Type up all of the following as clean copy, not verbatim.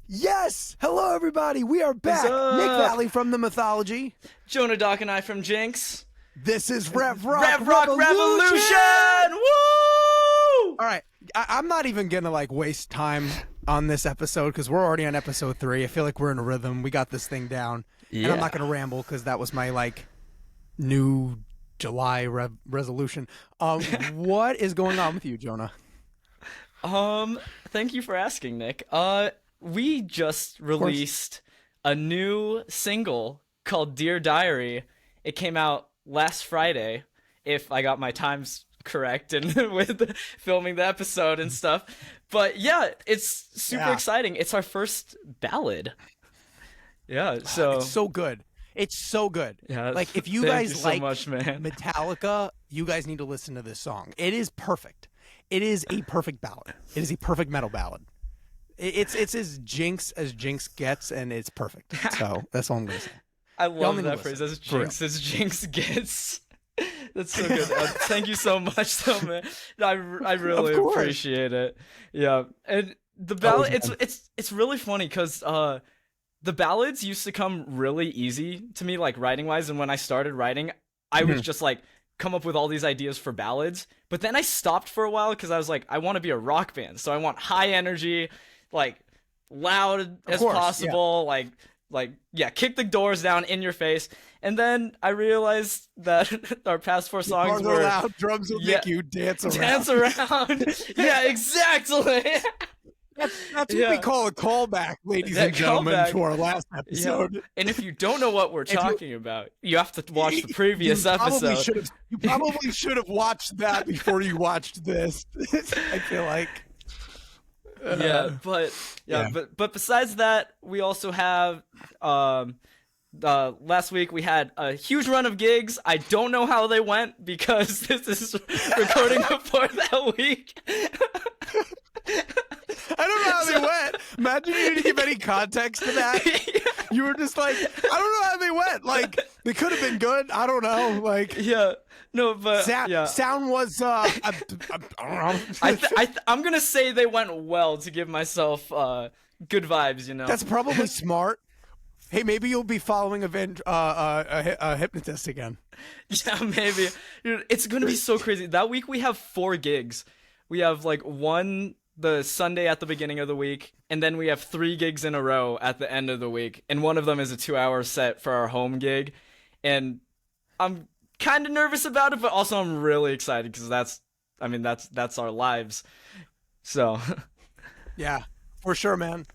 Yes! Hello, everybody. We are back. Nick Valley from the Mythology. Jonah Doc and I from Jinx. This is Rev Rock, Rev Rock Revolution! Woo! All right. I'm not even going to waste time on this episode because we're already on episode 3. I feel like we're in a rhythm. We got this thing down. Yeah. And I'm not going to ramble because that was my new July resolution. What is going on with you, Jonah? Thank you for asking, Nick. We just released a new single called Dear Diary. It came out last Friday, if I got my times correct and with filming the episode and stuff. But yeah, it's super exciting. It's our first ballad. Yeah, so it's so good. It's so good. Yeah, if you guys so much, man. Metallica, you guys need to listen to this song. It is perfect. It is a perfect ballad. It is a perfect metal ballad. It's as Jinx gets, and it's perfect. So that's all I'm gonna say. I love that phrase. As Jinx gets. That's so good. Thank you so much, though, man. I really appreciate it. Yeah, and the ballad. It's really funny because the ballads used to come really easy to me, writing wise, and when I started writing, I would just come up with all these ideas for ballads. But then I stopped for a while because I was like, I want to be a rock band, so I want high energy, loud as possible, kick the doors down in your face. And then I realized that our past 4 songs were loud, drums will make you dance around. Dance around. Yeah, exactly. That's what we call a callback, ladies and gentlemen, to our last episode. Yeah. And if you don't know what we're talking about, you have to watch the previous episode. You probably should have watched that before you watched this. I feel like. But besides that, we also have last week we had a huge run of gigs. I don't know how they went because this is recording before that week. I don't know how they went. Imagine you didn't give any context to that. You were just like, I don't know how they went. They could have been good. I don't know. No, but sound was. I don't know. I'm gonna say they went well to give myself good vibes. You know, that's probably smart. Hey, maybe you'll be following a hypnotist again. Yeah, maybe. Dude, it's gonna be so crazy. That week we have 4 gigs. We have one the Sunday at the beginning of the week, and then we have 3 gigs in a row at the end of the week, and one of them is a 2-hour set for our home gig. And I'm kind of nervous about it, but also I'm really excited because that's our lives. So yeah, for sure, man.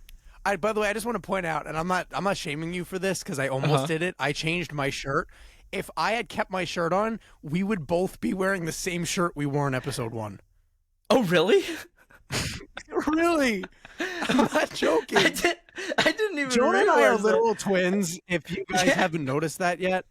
By the way, I just want to point out, and I'm not shaming you for this because I almost did it. I changed my shirt. If I had kept my shirt on, we would both be wearing the same shirt we wore in episode 1. Oh, really? Really? I'm not joking. I didn't even Jonah realize and I are that. literal twins. If you guys haven't noticed that yet,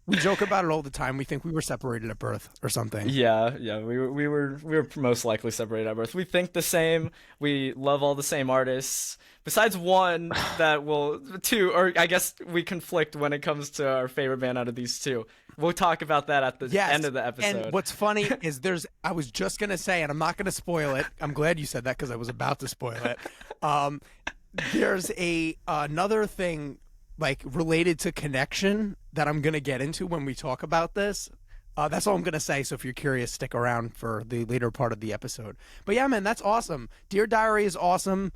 we joke about it all the time. We think we were separated at birth or something. Yeah, we were most likely separated at birth. We think the same. We love all the same artists. Besides one that will 2, or I guess we conflict when it comes to our favorite band out of these 2. We'll talk about that at the end of the episode. And what's funny is I was just going to say, and I'm not going to spoil it. I'm glad you said that because I was about to spoil it. There's another thing related to connection that I'm going to get into when we talk about this. That's all I'm going to say. So if you're curious, stick around for the later part of the episode. But yeah, man, that's awesome. Dear Diary is awesome.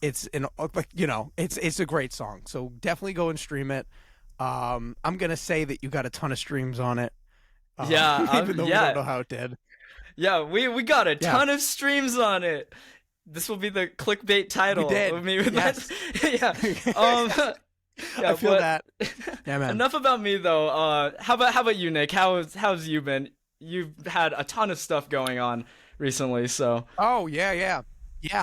It's it's a great song. So definitely go and stream it. I'm gonna say that you got a ton of streams on it. Even though we don't know how it did. Yeah, we got a ton of streams on it. This will be the clickbait title. We did. Of me with yes. that. I feel that. Yeah, man. Enough about me though. How about you, Nick? How's you been? You've had a ton of stuff going on recently, so. Oh yeah.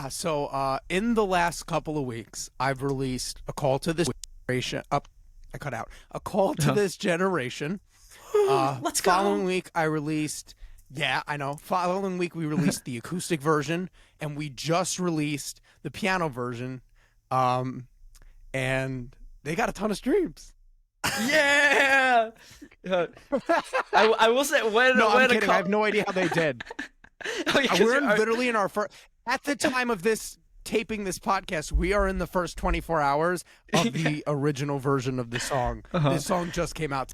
So in the last couple of weeks, I've released a call to this generation. I cut out a call to this generation. Let's go. Following week, I released. Yeah, I know. Following week, we released the acoustic version, and we just released the piano version. And they got a ton of streams. Yeah. I will say I'm kidding. I have no idea how they did. Oh, yeah, We're literally in our first. At the time of this taping this podcast, we are in the first 24 hours of the original version of the song. This song just came out.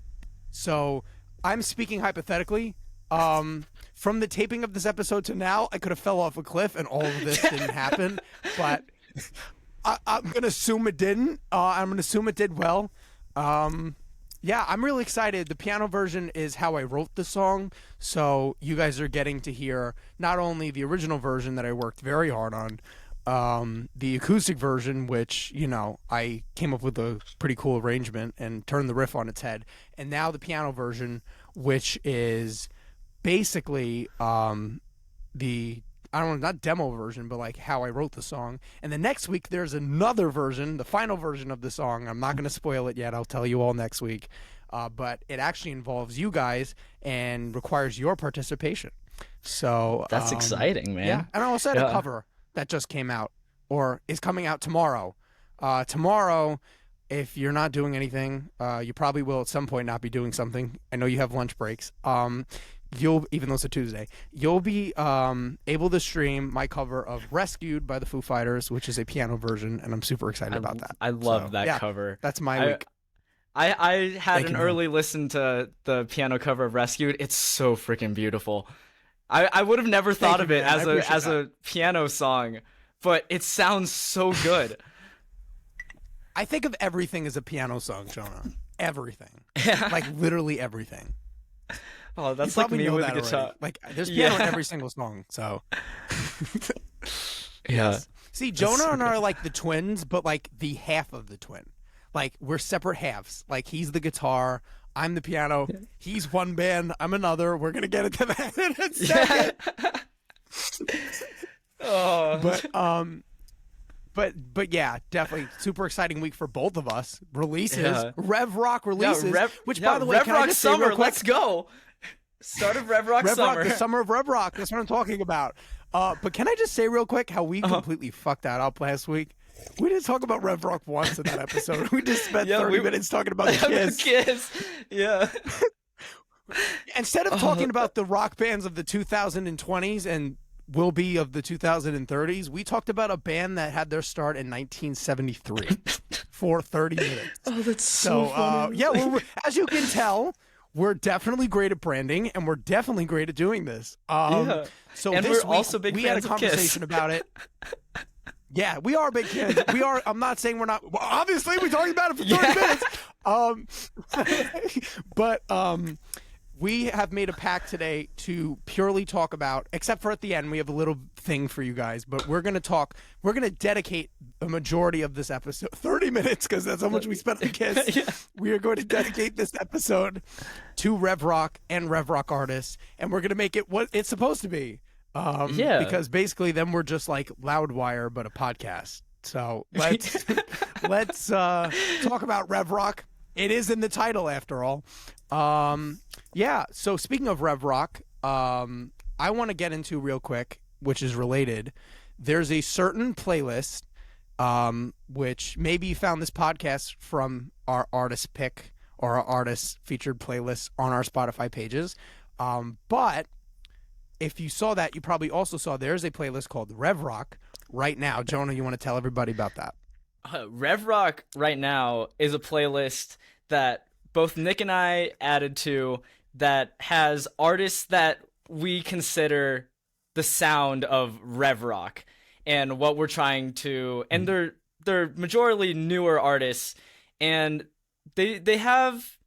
So I'm speaking hypothetically. From the taping of this episode to now, I could have fell off a cliff and all of this didn't happen. But I'm going to assume it didn't. I'm going to assume it did well. Yeah, I'm really excited. The piano version is how I wrote the song, so you guys are getting to hear not only the original version that I worked very hard on, the acoustic version, which, you know, I came up with a pretty cool arrangement and turned the riff on its head, and now the piano version, which is basically I don't know, not demo version, but like how I wrote the song. And then next week, there's another version, the final version of the song. I'm not going to spoil it yet. I'll tell you all next week. But it actually involves you guys and requires your participation. So that's exciting, man. Yeah. And I also had a cover that just came out or is coming out tomorrow. Tomorrow, if you're not doing anything, you probably will at some point not be doing something. I know you have lunch breaks. Even though it's a Tuesday, you'll be able to stream my cover of "Rescued" by the Foo Fighters, which is a piano version, and I'm super excited about that. I love that cover. That's my week. I had an early listen to the piano cover of "Rescued." It's so freaking beautiful. I would have never thought of it as a piano song, but it sounds so good. I think of everything as a piano song, Jonah. Everything, like literally everything. Oh, that's like me with the guitar. Already. Like, there's piano in every single song, so. Yeah. See, Jonah and I are like the twins, but like the half of the twin. Like, we're separate halves. Like, he's the guitar, I'm the piano, he's one band, I'm another. We're going to get into that in a second. But yeah, definitely super exciting week for both of us. Releases, Rev Rock releases, which by the way, Rev can Rock I just say Summer, real quick? let's go. Start of Rev Rock Summer. The summer of Rev Rock. That's what I'm talking about. But can I just say real quick how we completely fucked that up last week? We didn't talk about Rev Rock once in that episode. We just spent 30 minutes talking about the Kiss. Yeah. Instead of talking about the rock bands of the 2020s and will be of the 2030s, we talked about a band that had their start in 1973 for 30 minutes. Oh, that's so funny. Yeah, as you can tell, we're definitely great at branding, and we're definitely great at doing this. So and this we're week, also big we fans had a conversation about it. Yeah, we are big fans. We are. I'm not saying we're not. Well, obviously, we talked about it for 30 minutes. But we have made a pact today to purely talk about, except for at the end, we have a little thing for you guys, but we're going to dedicate a majority of this episode, 30 minutes, because that's how much we spent on Kiss. We are going to dedicate this episode to Rev Rock and Rev Rock artists, and we're going to make it what it's supposed to be. Because basically then we're just like Loudwire, but a podcast. So let's talk about Rev Rock. It is in the title after all. Yeah, so speaking of Rev Rock, I want to get into real quick, which is related. There's a certain playlist, which maybe you found this podcast from our artist pick or our artist featured playlists on our Spotify pages. But if you saw that, you probably also saw there's a playlist called Rev Rock right now. Jonah, you want to tell everybody about that? Rev Rock right now is a playlist that both Nick and I added to that has artists that we consider the sound of Rev Rock and what we're trying to, and they're majorly newer artists, and they have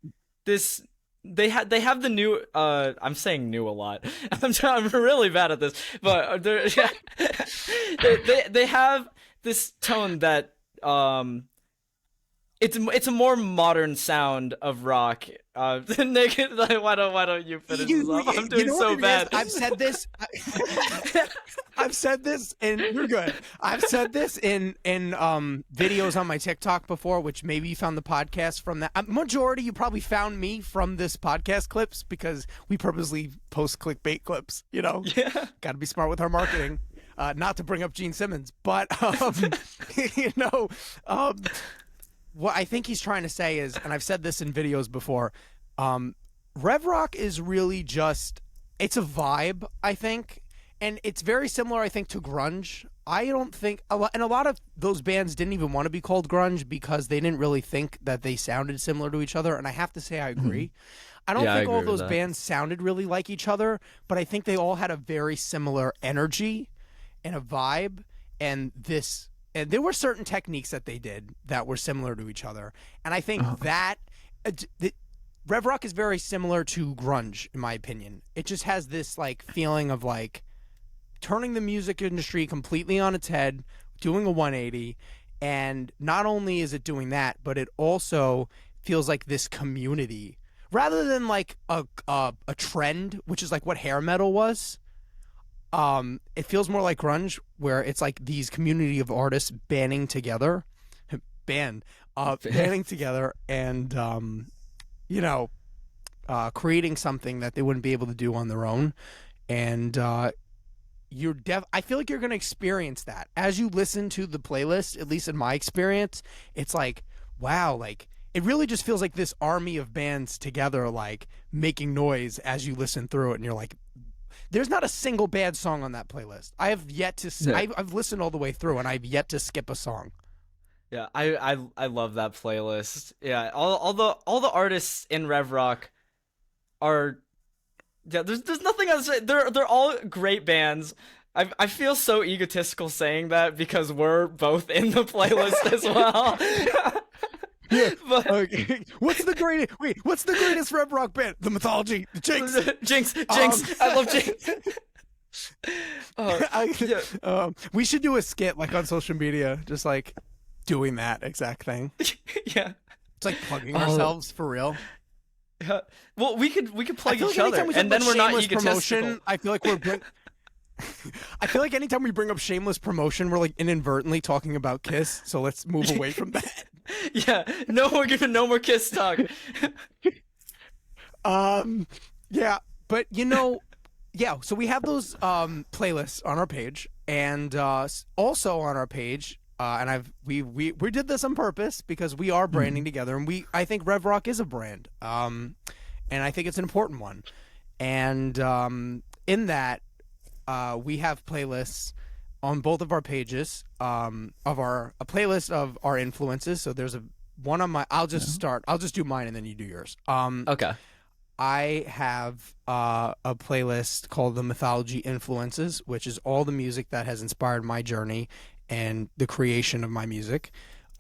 this. They have the new. I'm saying new a lot. I'm really bad at this, but they have this tone that it's a more modern sound of rock. Nick, why don't you finish this off? I'm doing so bad. I've said this. I've said this, and you're good. I've said this in videos on my TikTok before, which maybe you found the podcast from that. Majority, you probably found me from this podcast clips because we purposely post clickbait clips. You know, got to be smart with our marketing. Not to bring up Gene Simmons, but what I think he's trying to say is, and I've said this in videos before, Rev Rock is really just, it's a vibe, I think. And it's very similar, I think, to grunge. I don't think and a lot of those bands didn't even want to be called grunge because they didn't really think that they sounded similar to each other, and I have to say I agree. I don't think all of those bands sounded really like each other, but I think they all had a very similar energy and a vibe, and there were certain techniques that they did that were similar to each other. And I think that Rev Rock is very similar to grunge, in my opinion. It just has this like feeling of like turning the music industry completely on its head, doing a 180, and not only is it doing that, but it also feels like this community rather than like a trend, which is like what hair metal was. It feels more like grunge, where it's like these community of artists banding together, banding together, and creating something that they wouldn't be able to do on their own. And I feel like you're going to experience that as you listen to the playlist. At least in my experience, it's like, wow, like it really just feels like this army of bands together, like making noise as you listen through it, and you're like, there's not a single bad song on that playlist. I have yet to. I've listened all the way through, and I've yet to skip a song. Yeah, I love that playlist. Yeah, all the artists in Rev Rock are. Yeah, there's nothing else. They're all great bands. I feel so egotistical saying that because we're both in the playlist as well. Yeah. But, okay. What's the greatest Rev Rock band? The Mythology, the Jinx. Jinx. I love Jinx. We should do a skit like on social media, just like doing that exact thing. Yeah. It's like plugging ourselves for real. Yeah. Well, we could plug each other, and then we're not egotistical. I feel like I feel like anytime we bring up shameless promotion, we're like inadvertently talking about Kiss. So let's move away from that. Yeah, no more Kiss talk. Yeah, but so we have those playlists on our page, and also on our page, and we did this on purpose because we are branding together, and I think Rev Rock is a brand, and I think it's an important one, and in that we have playlists on both of our pages a playlist of our influences. So there's one on my. I'll just do mine and then you do yours. Okay. I have a playlist called the Mythology Influences, which is all the music that has inspired my journey and the creation of my music.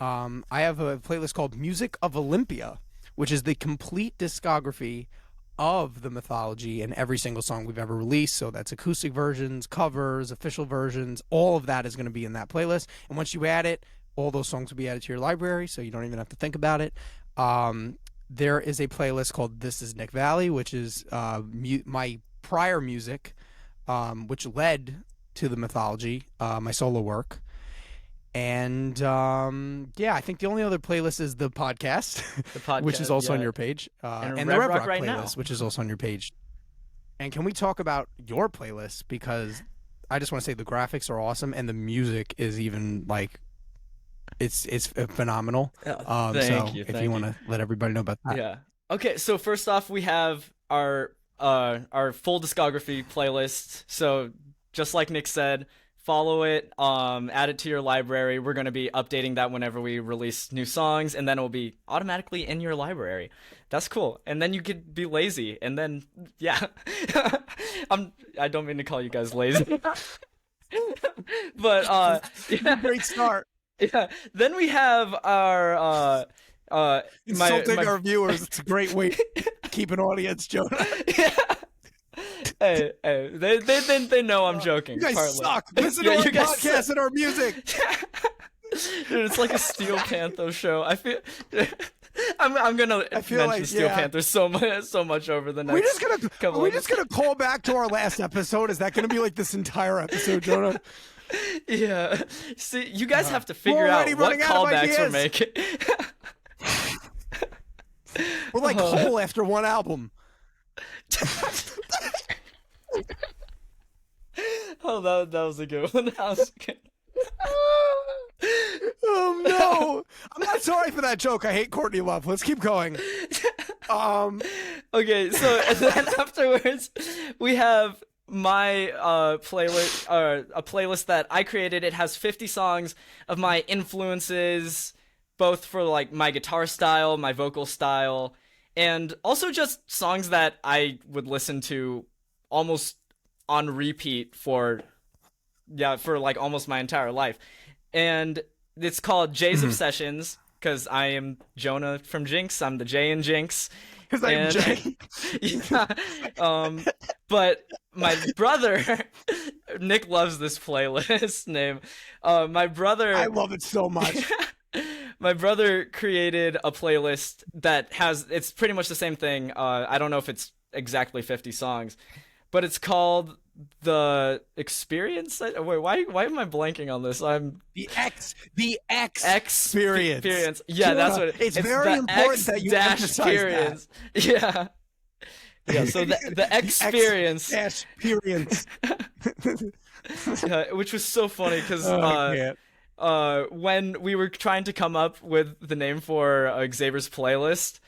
I have a playlist called Music of Olympia, which is the complete discography of the Mythology and every single song we've ever released. So that's acoustic versions, covers, official versions, all of that is going to be in that playlist. And once you add it, all those songs will be added to your library, so you don't even have to think about it. There is a playlist called This Is Nick Valley, which is my prior music, which led to the Mythology, my solo work. And I think the only other playlist is the podcast, which is also on your page, and the Rev Rock playlist, now, which is also on your page. And can we talk about your playlist? Because I just want to say the graphics are awesome, and the music is even like it's phenomenal. Thank you. If you want to let everybody know about that. Yeah. Okay. So first off, we have our full discography playlist. So just like Nick said, follow it, add it to your library. We're going to be updating that whenever we release new songs, and then it will be automatically in your library. That's cool. And then you could be lazy, and then, yeah. I don't mean to call you guys lazy. But, yeah. Great start. Yeah. Then we have our, insulting our viewers. It's a great way to keep an audience, Jonah. Yeah. Hey, they know I'm joking. You guys partly. suck. Listen to our podcast and our music. Dude, it's like a Steel Panther show. I feel I'm gonna mention Steel Panther so much over the next. We're just gonna call back to our last episode. Is that gonna be like this entire episode, Jonah? Yeah. See, you guys have to figure out what callbacks we're making. We're like Hole after one album. Oh, that was a good one. That was good. Oh no! I'm not sorry for that joke. I hate Courtney Love. Let's keep going. Okay, so and then afterwards we have my playlist, a playlist that I created. It has 50 songs of my influences, both for like my guitar style, my vocal style, and also just songs that I would listen to almost on repeat for like almost my entire life. And it's called Jay's Obsessions because I am Jonah from Jinx. I'm the Jay in Jinx. Because I'm Jay. Yeah. But my brother, Nick loves this playlist name. My brother, I love it so much. My brother created a playlist that it's pretty much the same thing. I don't know if it's exactly 50 songs, but it's called The Experience. Wait, why am I blanking on this? I'm the experience. Yeah, Jonah, that's what it's very important that you emphasize that. Yeah. Yeah, so the experience. Experience. Yeah, which was so funny because when we were trying to come up with the name for Xavier's playlist,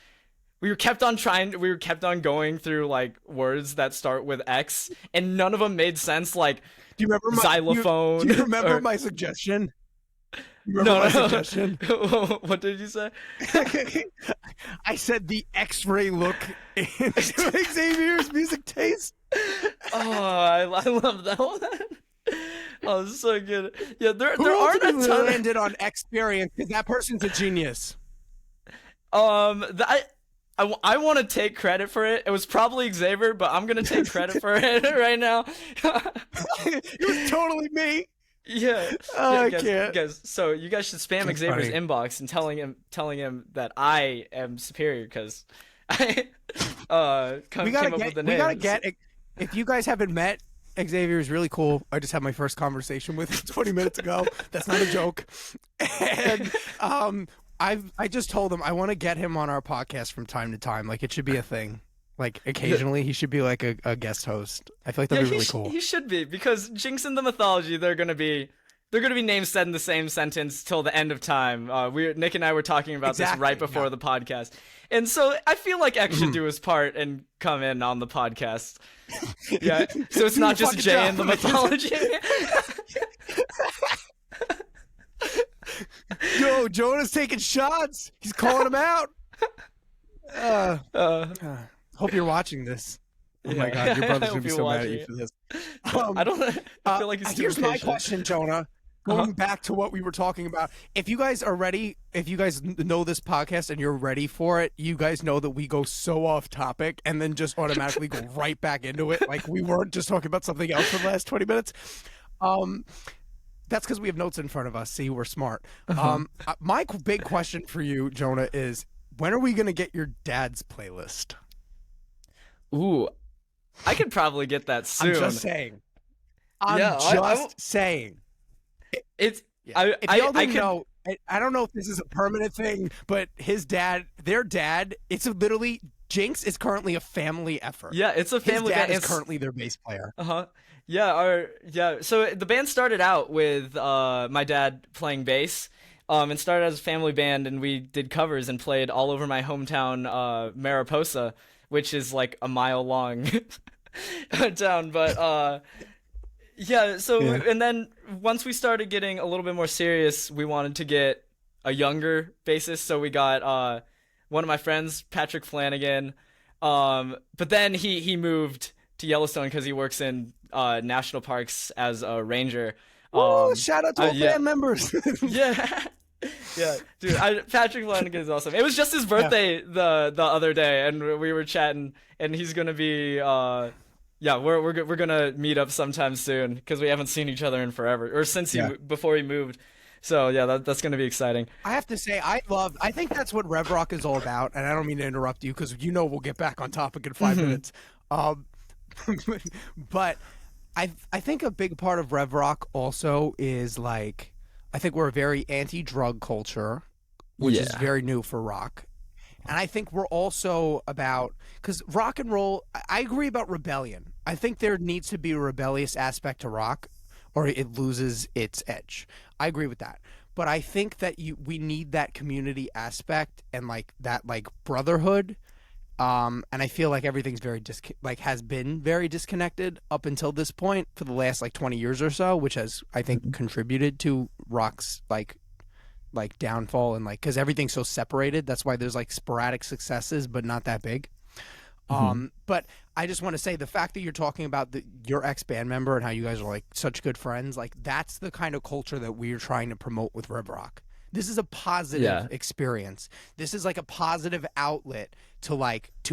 we were kept on going through like words that start with X, and none of them made sense. Like, do you remember xylophone? Do you remember my suggestion? My suggestion? What did you say? I said the X-ray look in Xavier's music taste. Oh, I love that one. Oh, it's so good. Yeah, there aren't a ton landed on experience because that person's a genius. I want to take credit for it. It was probably Xavier, but I'm gonna take credit for it right now. It was totally me. Yeah. I can't. Guys, so you guys should spam Xavier's inbox and telling him that I am superior because I came up with the name. We gotta get. If you guys haven't met, Xavier is really cool. I just had my first conversation with him 20 minutes ago. That's not a joke. And I just told him I want to get him on our podcast from time to time. Like, it should be a thing. Like, occasionally he should be like a guest host. I feel like that'd be really cool. He should be, because Jinx and the Mythology, they're gonna be names said in the same sentence till the end of time. Nick and I were talking about this right before the podcast, and so I feel like X should do his part and come in on the podcast. Yeah, so it's not just Jay and the Mythology. Yo, Jonah's taking shots. He's calling him out. Hope you're watching this. Oh my God, your brother's gonna be so mad at you for this. I feel like he's here's my question, Jonah. Going back to what we were talking about, if you guys are ready, if you guys know this podcast and you're ready for it, you guys know that we go so off topic and then just automatically go right back into it. Like, we weren't just talking about something else for the last 20 minutes. That's because we have notes in front of us. See, we're smart. My big question for you, Jonah, is when are we going to get your dad's playlist? Ooh, I could probably get that soon. I'm just saying. Saying. I don't know if this is a permanent thing, but their dad, it's literally, Jinx is currently a family effort. Yeah, it's a family band. His dad is currently their bass player. Yeah. So the band started out with my dad playing bass. And started as a family band, and we did covers and played all over my hometown, Mariposa, which is like a mile long town. But and then once we started getting a little bit more serious, we wanted to get a younger bassist, so we got one of my friends, Patrick Flanagan. But then he moved to Yellowstone because he works in national parks as a ranger. Shout out to all band members. Yeah, dude, Patrick Flanagan is awesome. It was just his birthday the other day, and we were chatting, and he's gonna be we're gonna meet up sometime soon because we haven't seen each other in forever, or since before he moved. So yeah, that's gonna be exciting. I have to say, I think that's what Rev Rock is all about, and I don't mean to interrupt you because we'll get back on topic in 5 minutes. But I think a big part of Rev Rock also is like, I think we're a very anti-drug culture, which is very new for rock. And I think we're also about, because rock and roll, I agree about rebellion. I think there needs to be a rebellious aspect to rock or it loses its edge. I agree with that. But I think that we need that community aspect and like that like brotherhood. And I feel like everything's has been very disconnected up until this point for the last like 20 years or so, which has, I think, contributed to rock's like downfall, and like, because everything's so separated. That's why there's like sporadic successes, but not that big. But I just want to say, the fact that you're talking about your ex-band member and how you guys are like such good friends, like that's the kind of culture that we're trying to promote with Rev Rock. This is a positive experience. This is like a positive outlet to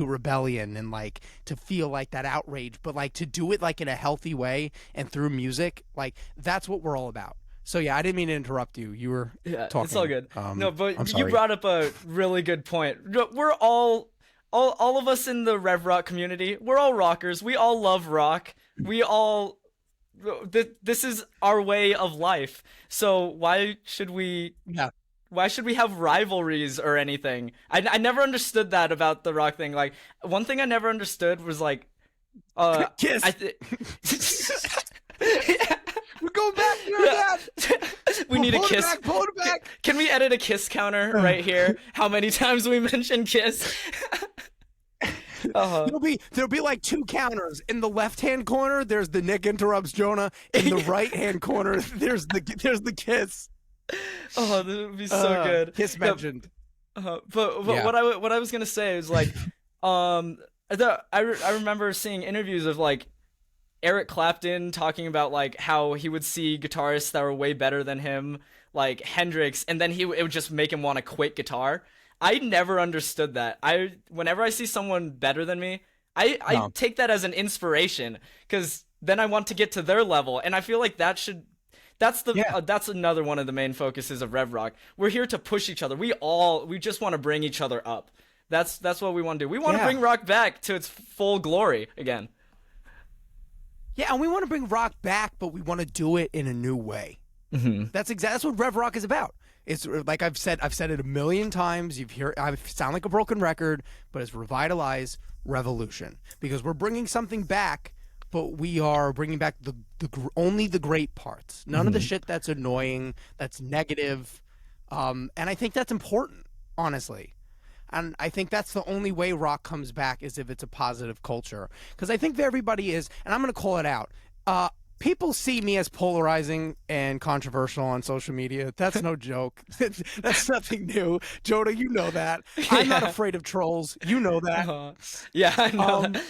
rebellion and like to feel like that outrage, but like to do it like in a healthy way and through music. Like that's what we're all about. So yeah, I didn't mean to interrupt you. You were talking. It's all good. No, but you brought up a really good point. We're all of us in the Rev Rock community. We're all rockers. We all love rock. We all. This is our way of life. So why should we? Yeah. Why should we have rivalries or anything? I never understood that about the rock thing. Like, one thing I never understood was like, kiss. We're going back to your dad. We need a kiss. Pull it back. Can we edit a kiss counter right here? How many times we mention kiss? There'll be like 2 counters. In the left-hand corner, there's the Nick interrupts Jonah. In the right-hand corner, there's the kiss. Oh, that would be so good. Kiss mentioned. But what I was gonna say is like, I remember seeing interviews of like Eric Clapton talking about like how he would see guitarists that were way better than him, like Hendrix, and then it would just make him want to quit guitar. I never understood that. Whenever I see someone better than me, I take that as an inspiration, because then I want to get to their level, and I feel like that's another one of the main focuses of Rev Rock. We're here to push each other. We just want to bring each other up. That's what we want to do. We want to bring rock back to its full glory again. Yeah, and we want to bring rock back, but we want to do it in a new way. Mm-hmm. That's what Rev Rock is about. It's like I've said it a million times. I sound like a broken record, but it's revitalize revolution, because we're bringing something back, but we are bringing back only the great parts. None of the shit that's annoying, that's negative, and I think that's important, honestly. And I think that's the only way rock comes back, is if it's a positive culture. Because I think that everybody is, and I'm going to call it out, people see me as polarizing and controversial on social media. That's no joke. That's nothing new. Jonah, you know that. I'm not afraid of trolls. You know that. Yeah, I know that.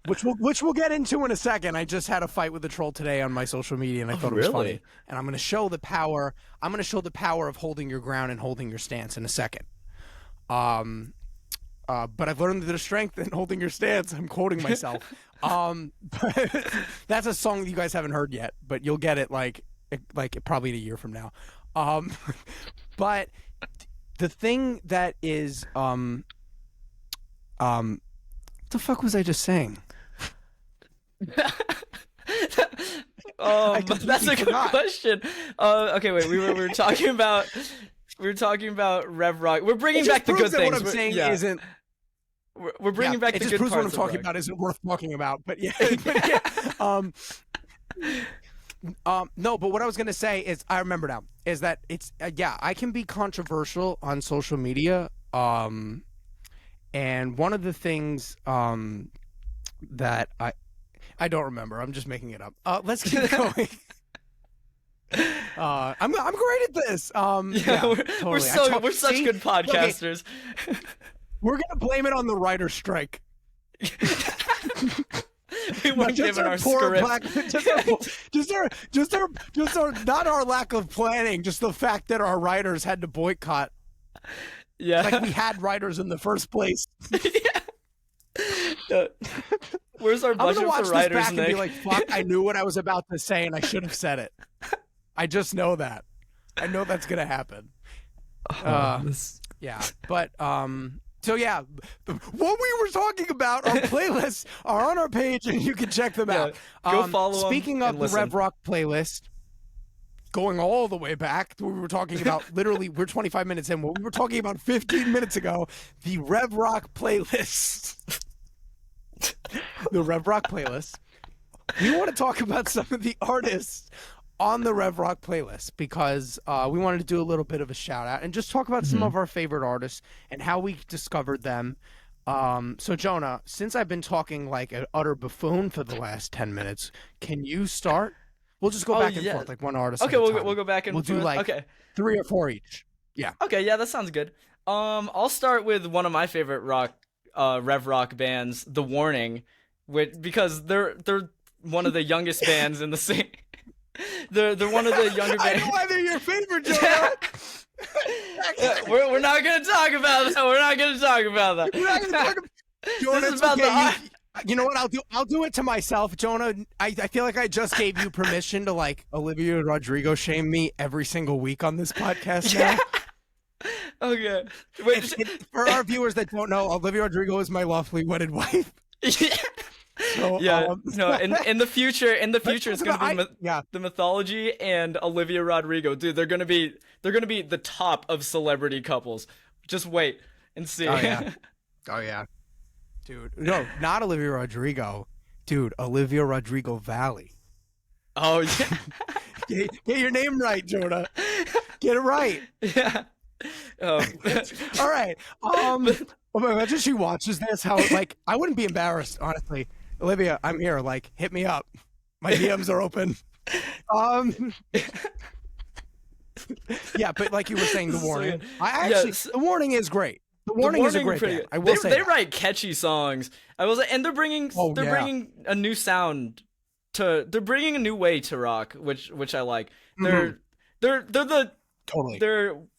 Which we'll get into in a second. I just had a fight with a troll today on my social media, and I thought it was funny. And I'm going to show the power. I'm going to show the power of holding your ground and holding your stance in a second. But I've learned that there's strength in holding your stance. I'm quoting myself. But that's a song that you guys haven't heard yet, but you'll get it like probably in a year from now. But the thing that is, what the fuck was I just saying? That's a good question. Okay, wait. We were talking about. We were talking about Rev Rock. We're bringing back the good things. What I'm saying isn't. We're bringing back the good parts. It just proves what I'm talking about isn't worth talking about. But yeah. No, but what I was gonna say is, I remember now, is that it's I can be controversial on social media. And one of the things that I don't remember. I'm just making it up. Let's keep going. I'm great at this. Totally. We're such good podcasters. Okay. We're gonna blame it on the writer's strike. We weren't given our script. Just our not our lack of planning, just the fact that our writers had to boycott. Yeah, like we had writers in the first place. Yeah. Where's our budget for writers, I'm gonna watch this back Nick? and be like, "Fuck! I knew what I was about to say, and I should have said it." I just know that. I know that's gonna happen. Yeah, but so yeah, what we were talking about, our playlists are on our page, and you can check them out. Go follow them. Speaking of the Rev Rock playlist, going all the way back to what we were talking about, literally, we're 25 minutes in. What we were talking about 15 minutes ago, the Rev Rock playlist. The Rev Rock playlist. We want to talk about some of the artists on the Rev Rock playlist, because we wanted to do a little bit of a shout out and just talk about some of our favorite artists and how we discovered them. So Jonah, since I've been talking like an utter buffoon for the last 10 minutes, can you start? We'll just go back and forth, like one artist Okay, at a time. we'll go back and we'll forth. do like okay. 3 or 4 each. Yeah. Okay, yeah, that sounds good. I'll start with one of my favorite rev rock bands, The Warning, because they're one of the youngest bands in the scene. They're one of the younger bands. I know why they're your favorite, Jonah. We're not gonna talk about that. We're not gonna talk about that. We're not gonna talk about Jonah, this is about okay. You know what? I'll do it to myself, Jonah. I feel like I just gave you permission to like Olivia Rodrigo shame me every single week on this podcast now. Okay. Wait, for our viewers that don't know, Olivia Rodrigo is my lawfully wedded wife. So, no. In the future, it's gonna be the mythology and Olivia Rodrigo, dude. They're gonna be the top of celebrity couples. Just wait and see. Oh yeah, dude. No, not Olivia Rodrigo, dude. Olivia Rodrigo Valley. Oh yeah. Get your name right, Jonah. Get it right. Yeah. All right. Imagine she watches this. How like I wouldn't be embarrassed, honestly. Olivia, I'm here. Like, hit me up. My DMs are open. Yeah, but like you were saying, The Warning. The Warning is great. The Warning is a great band. I will say they write catchy songs. And they're bringing a new sound they're bringing a new way to rock, which I like. They're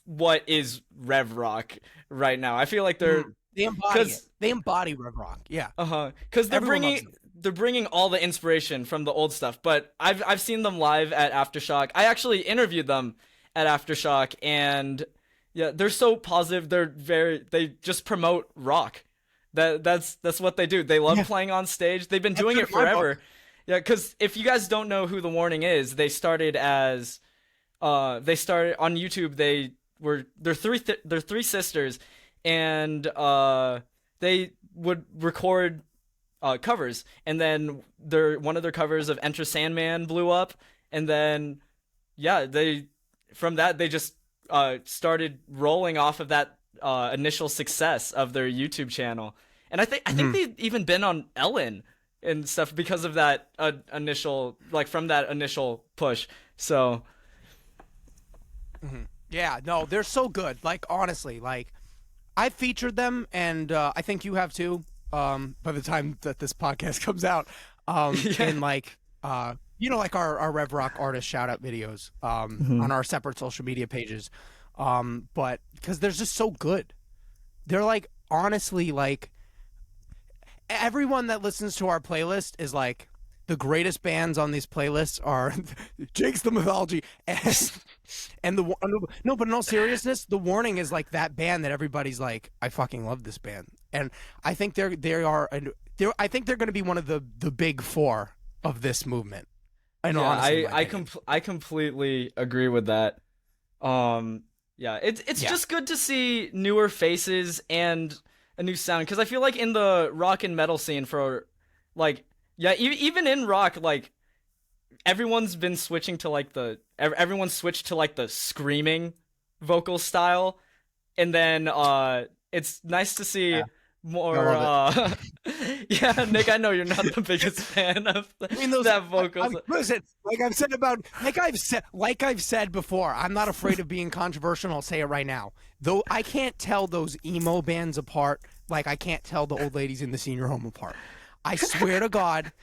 what is rev rock right now. I feel like they're They embody it. They embody rev rock. Yeah. Because they're bringing all the inspiration from the old stuff. But I've seen them live at Aftershock. I actually interviewed them at Aftershock, and yeah, they're so positive. They just promote rock. That's what they do. They love playing on stage. They've been doing it forever. Yeah, because if you guys don't know who The Warning is, they started on YouTube. They're three sisters. And they would record covers, and then one of their covers of Enter Sandman blew up, and then they just started rolling off of that initial success of their YouTube channel, and I think they've even been on Ellen and stuff because of that initial push. So yeah, no, they're so good. Like honestly, like. I featured them, and I think you have too. By the time that this podcast comes out, in like like our Rev Rock artist shout out videos on our separate social media pages. But because they're just so good, they're like honestly like everyone that listens to our playlist is like the greatest bands on these playlists are Jake's the Mythology and but in all seriousness, The Warning is like that band that everybody's like, I fucking love this band, and I think I think they're going to be one of the big four of this movement. I completely agree with that. It's just good to see newer faces and a new sound, because I feel like in the rock and metal scene for like. Yeah, even in rock, like everyone's been switching to everyone switched to like the screaming vocal style, and then it's nice to see more. Yeah, Nick, I know you're not the biggest fan of that vocal. Listen, like I've said before, I'm not afraid of being controversial. And I'll say it right now. Though I can't tell those emo bands apart, like I can't tell the old ladies in the senior home apart. I swear to God,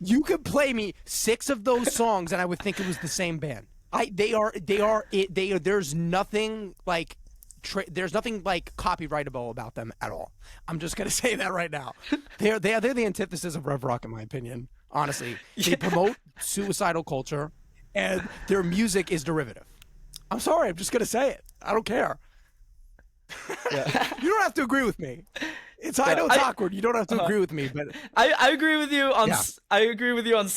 you could play me 6 of those songs and I would think it was the same band. There's nothing like copyrightable about them at all. I'm just gonna say that right now. They're the antithesis of rev rock in my opinion. Honestly, they promote suicidal culture, and their music is derivative. I'm sorry, I'm just gonna say it. I don't care. You don't have to agree with me. I know it's awkward. You don't have to agree with me, but I agree with you on. I agree with you on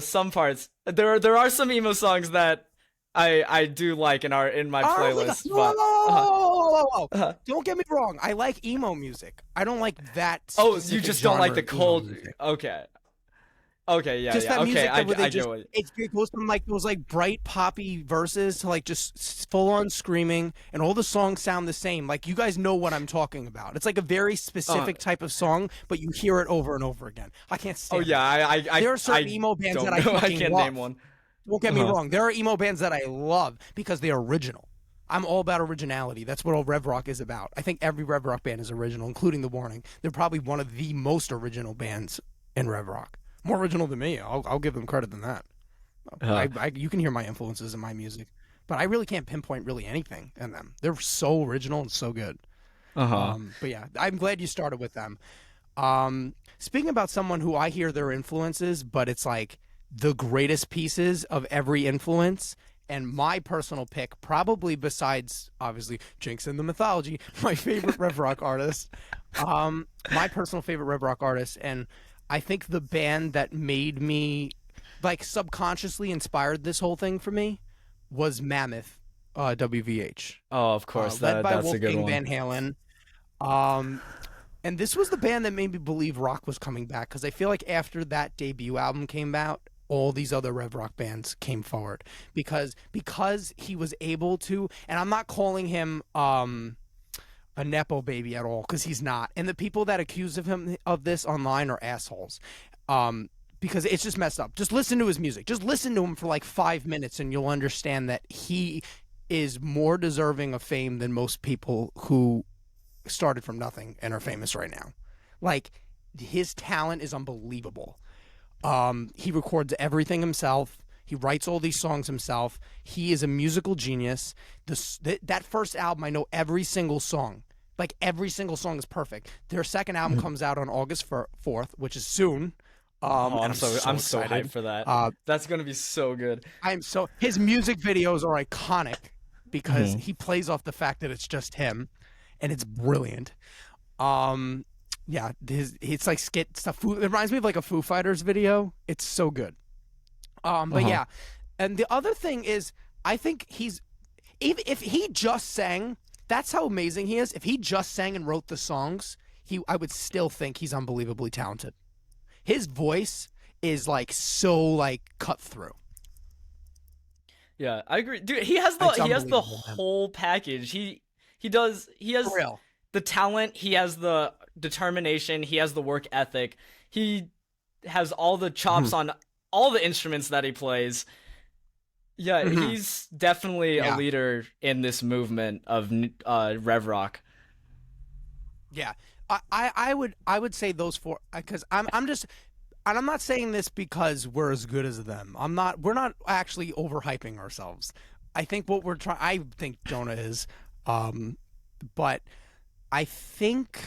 some parts. There are some emo songs that I do like in my playlist. Whoa. Don't get me wrong. I like emo music. I don't like that. Oh, you just don't like the cold. Music. Okay. Okay, yeah, Just yeah. that Okay, music that where they I get just what. it goes from like those like bright poppy verses to like just full on screaming, and all the songs sound the same. Like you guys know what I'm talking about. It's like a very Uh, specific type of song, but you hear it over and over again. I can't oh stand yeah, that. There are certain I emo bands that don't I know. I fucking can't name love. one. Don't get me Uh-huh. wrong. There are emo bands that I love because they are original. I'm all about originality. That's what all Rev Rock is about. I think every Rev Rock band is original, including The Warning. They're probably one of the most original bands in Rev Rock. More original than me. I'll give them credit than that. Uh, You can hear my influences in my music, but I really can't pinpoint really anything in them. They're so original and so good. uh-huh. But yeah, I'm glad you started with them. Speaking about someone who I hear their influences, but it's like the greatest pieces of every influence. And my personal pick, probably besides obviously Jinx and the Mythology, my favorite Rev Rock artist. My personal favorite Rev Rock artist, and I think the band that made me like subconsciously inspired this whole thing for me was Mammoth, WVH, Oh, of course. led by That's a good Wolfgang one. Van Halen. Um, and this was the band that made me believe rock was coming back because I feel like after that debut album came out, all these other Rev Rock bands came forward because he was able to. And I'm not calling him a nepo baby at all because he's not. And the people that accuse of him of this online are assholes. Because it's just messed up. Just listen to his music. Just listen to him for like 5 minutes and you'll understand that he is more deserving of fame than most people who started from nothing and are famous right now. Like his talent is unbelievable. He records everything himself. He writes all these songs himself. He is a musical genius. That first album, I know every single song. Like every single song is perfect. Their second album comes out on August 4th, which is soon. Oh, And I'm so excited. hyped for that. Uh, That's gonna be so good. his music videos are iconic because Mhm. he plays off the fact that it's just him, and it's brilliant. Um, yeah, it's like skit stuff. It reminds me of like a Foo Fighters video. It's so good. But Uh-huh. yeah, and the other thing is, I think even if he just sang, that's how amazing he is. If he just sang and wrote the songs, I would still think he's unbelievably talented. His voice is like so like cut through. Yeah, I agree. Dude, he has It's he has the unbelievable, man. whole package. He For has real. the talent, he has the determination, he has the work ethic. He has all the chops on all the instruments that he plays. Yeah, Mhm. he's definitely a Yeah. leader in this movement of Rev Rock. Yeah, I would say those four because I'm just and I'm not saying this because we're as good as them. We're not actually overhyping ourselves. I think what we're trying I think Jonah is, but I think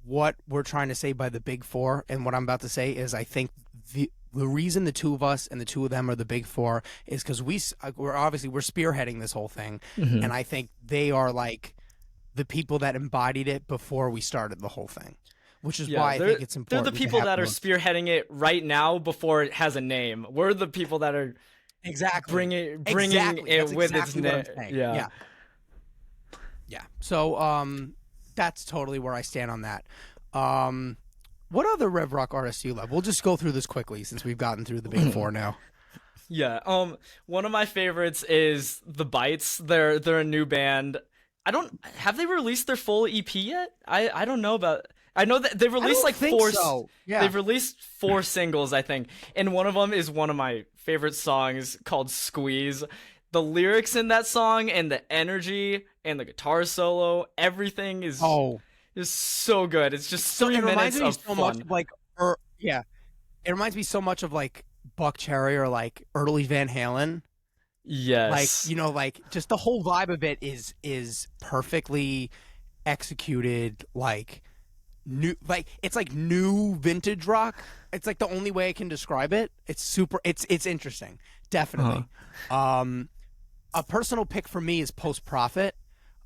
what we're trying to say by the big four and what I'm about to say is I think the reason the two of us and the two of them are the big four is because we're obviously we're spearheading this whole thing, Mhm. and I think they are like the people that embodied it before we started the whole thing, which is Yeah, why I think it's they're the important to people have that are them. spearheading it right now before it has a name. We're the people that are Exactly. bringing Exactly. it That's with its exactly what name. I'm saying. Yeah. Yeah. Yeah. So that's totally where I stand on that. Um what other Rev Rock artists do you love? We'll just go through this quickly since we've gotten through the big four now. Yeah. One of my favorites is The Bites. They're a new band. I don't have they released their full EP yet? I don't know about. I know that they've I released don't like think so. Yeah. They've released 4 singles, I think, and one of them is one of my favorite songs called "Squeeze." The lyrics in that song and the energy and the guitar solo, everything Oh, is so good. It's just so three it reminds minutes me of so much fun. of like yeah. It reminds me so much of like Buck Cherry or like early Van Halen. Like, Yes. like just the whole vibe of it is perfectly executed, like new, like it's like new vintage rock. It's like the only way I can describe it. It's super it's interesting. Uh-huh. Definitely. A personal pick for me is Post Profit.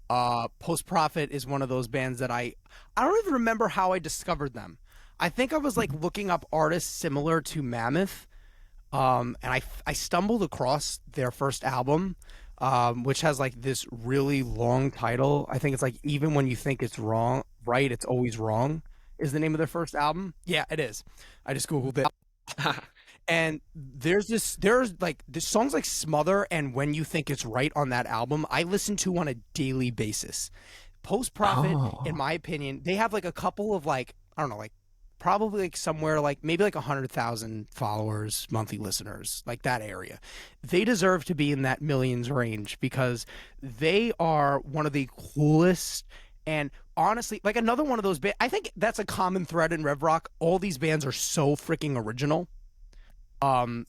Post Profit is one of those bands that I don't even remember how I discovered them. I think I was like looking up artists similar to Mammoth, and I stumbled across their first album, which has like this really long title. I think it's like Even When You Think It's Wrong, Right, It's Always Wrong is the name of their first album. Yeah, it is. I just Googled it. And there's like the songs like Smother and When You Think It's Right on that album, I listen to on a daily basis. Post Profit, in my opinion, they have like a couple of like, I don't know, like probably like somewhere like maybe like 100,000 followers, monthly listeners, like that area. They deserve to be in that millions range because they are one of the coolest. And honestly, like another one of those bands, I think that's a common thread in Rev Rock. All these bands are so freaking original. And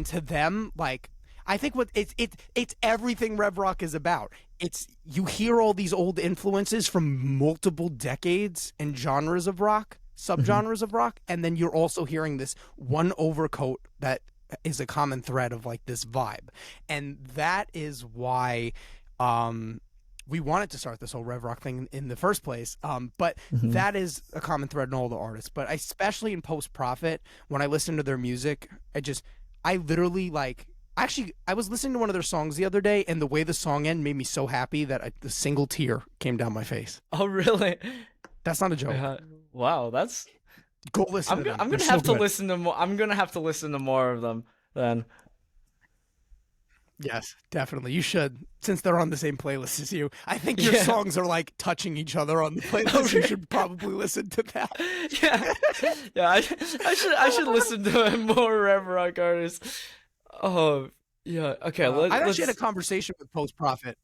to them, like, I think what it's everything Rev Rock is about. It's you hear all these old influences from multiple decades and genres of rock, subgenres of rock, and then you're also hearing this one overcoat that is a common thread of like this vibe. And that is why we wanted to start this whole Rev Rock thing in the first place. But that is a common thread in all the artists. But especially in Post Profit, when I listen to their music, I literally like. Actually, I was listening to one of their songs the other day, and the way the song ended made me so happy that a single tear came down my face. Oh, really? That's not a joke. Wow, that's. Go listen to them. I'm gonna have to listen to more. I'm gonna have to listen to more of them then. Yes, definitely. You should, since they're on the same playlist as you. I think your songs are like touching each other on the playlist. You should probably listen to that. Yeah. I should listen to more Rev Rock artists. Oh, yeah. Okay. I actually had a conversation with Post Profit.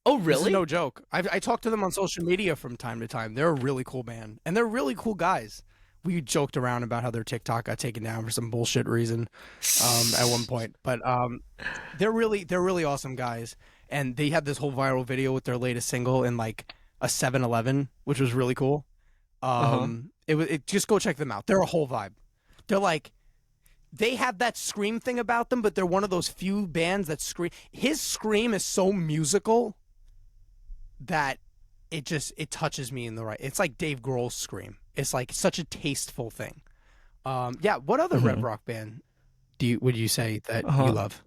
Oh, really? This is no joke. I talk to them on social media from time to time. They're a really cool band, and they're really cool guys. We joked around about how their TikTok got taken down for some bullshit reason at one point, but they're really awesome guys, and they had this whole viral video with their latest single in like a 7-Eleven, which was really cool. Just go check them out. They're a whole vibe. They're like. They have that scream thing about them, but they're one of those few bands that scream. His scream is so musical that it touches me in the right. It's like Dave Grohl's scream. It's like such a tasteful thing. What other Rev Rock band would you say that you love?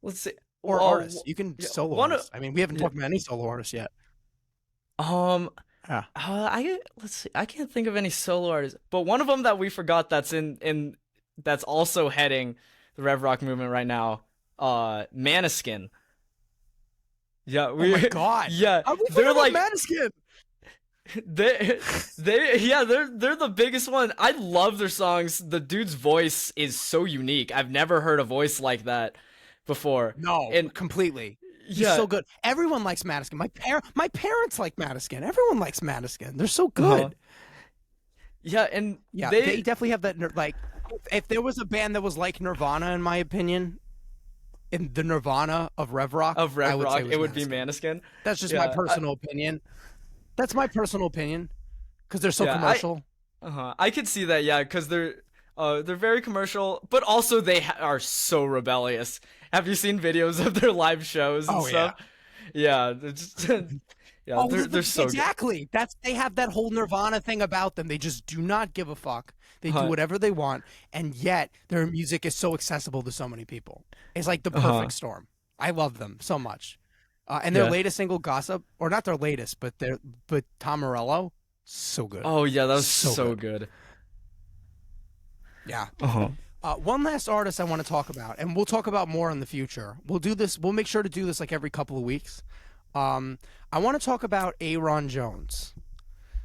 Let's see. Or artists. You can solo artists. I mean, we haven't talked about any solo artists yet. Let's see. I can't think of any solo artists, but one of them that we forgot that's in that's also heading the Rev Rock movement right now, Maneskin. Yeah, oh my god. Yeah, they're like Maneskin. They're the biggest one. I love their songs. The dude's voice is so unique. I've never heard a voice like that before. No, and completely. He's so good. Everyone likes Maneskin. My parents like Maneskin. Everyone likes Maneskin. They're so good. Yeah, and they definitely have that like. If there was a band that was like Nirvana, in my opinion, in the Nirvana of Rev Rock, it would be Maneskin. That's just my personal opinion. That's my personal opinion, because they're so commercial. I could see that, because they're very commercial, but also they are so rebellious. Have you seen videos of their live shows and stuff? Yeah, they're just. They're so exactly. Good. They have that whole Nirvana thing about them. They just do not give a fuck. They do whatever they want, and yet their music is so accessible to so many people. It's like the perfect storm. I love them so much. And their latest single, Gossip, or not their latest, but Tom Morello, so good. Oh yeah, that was so good. Yeah. One last artist I want to talk about, and we'll talk about more in the future. We'll do this. We'll make sure to do this like every couple of weeks. I want to talk about Aaron Jones.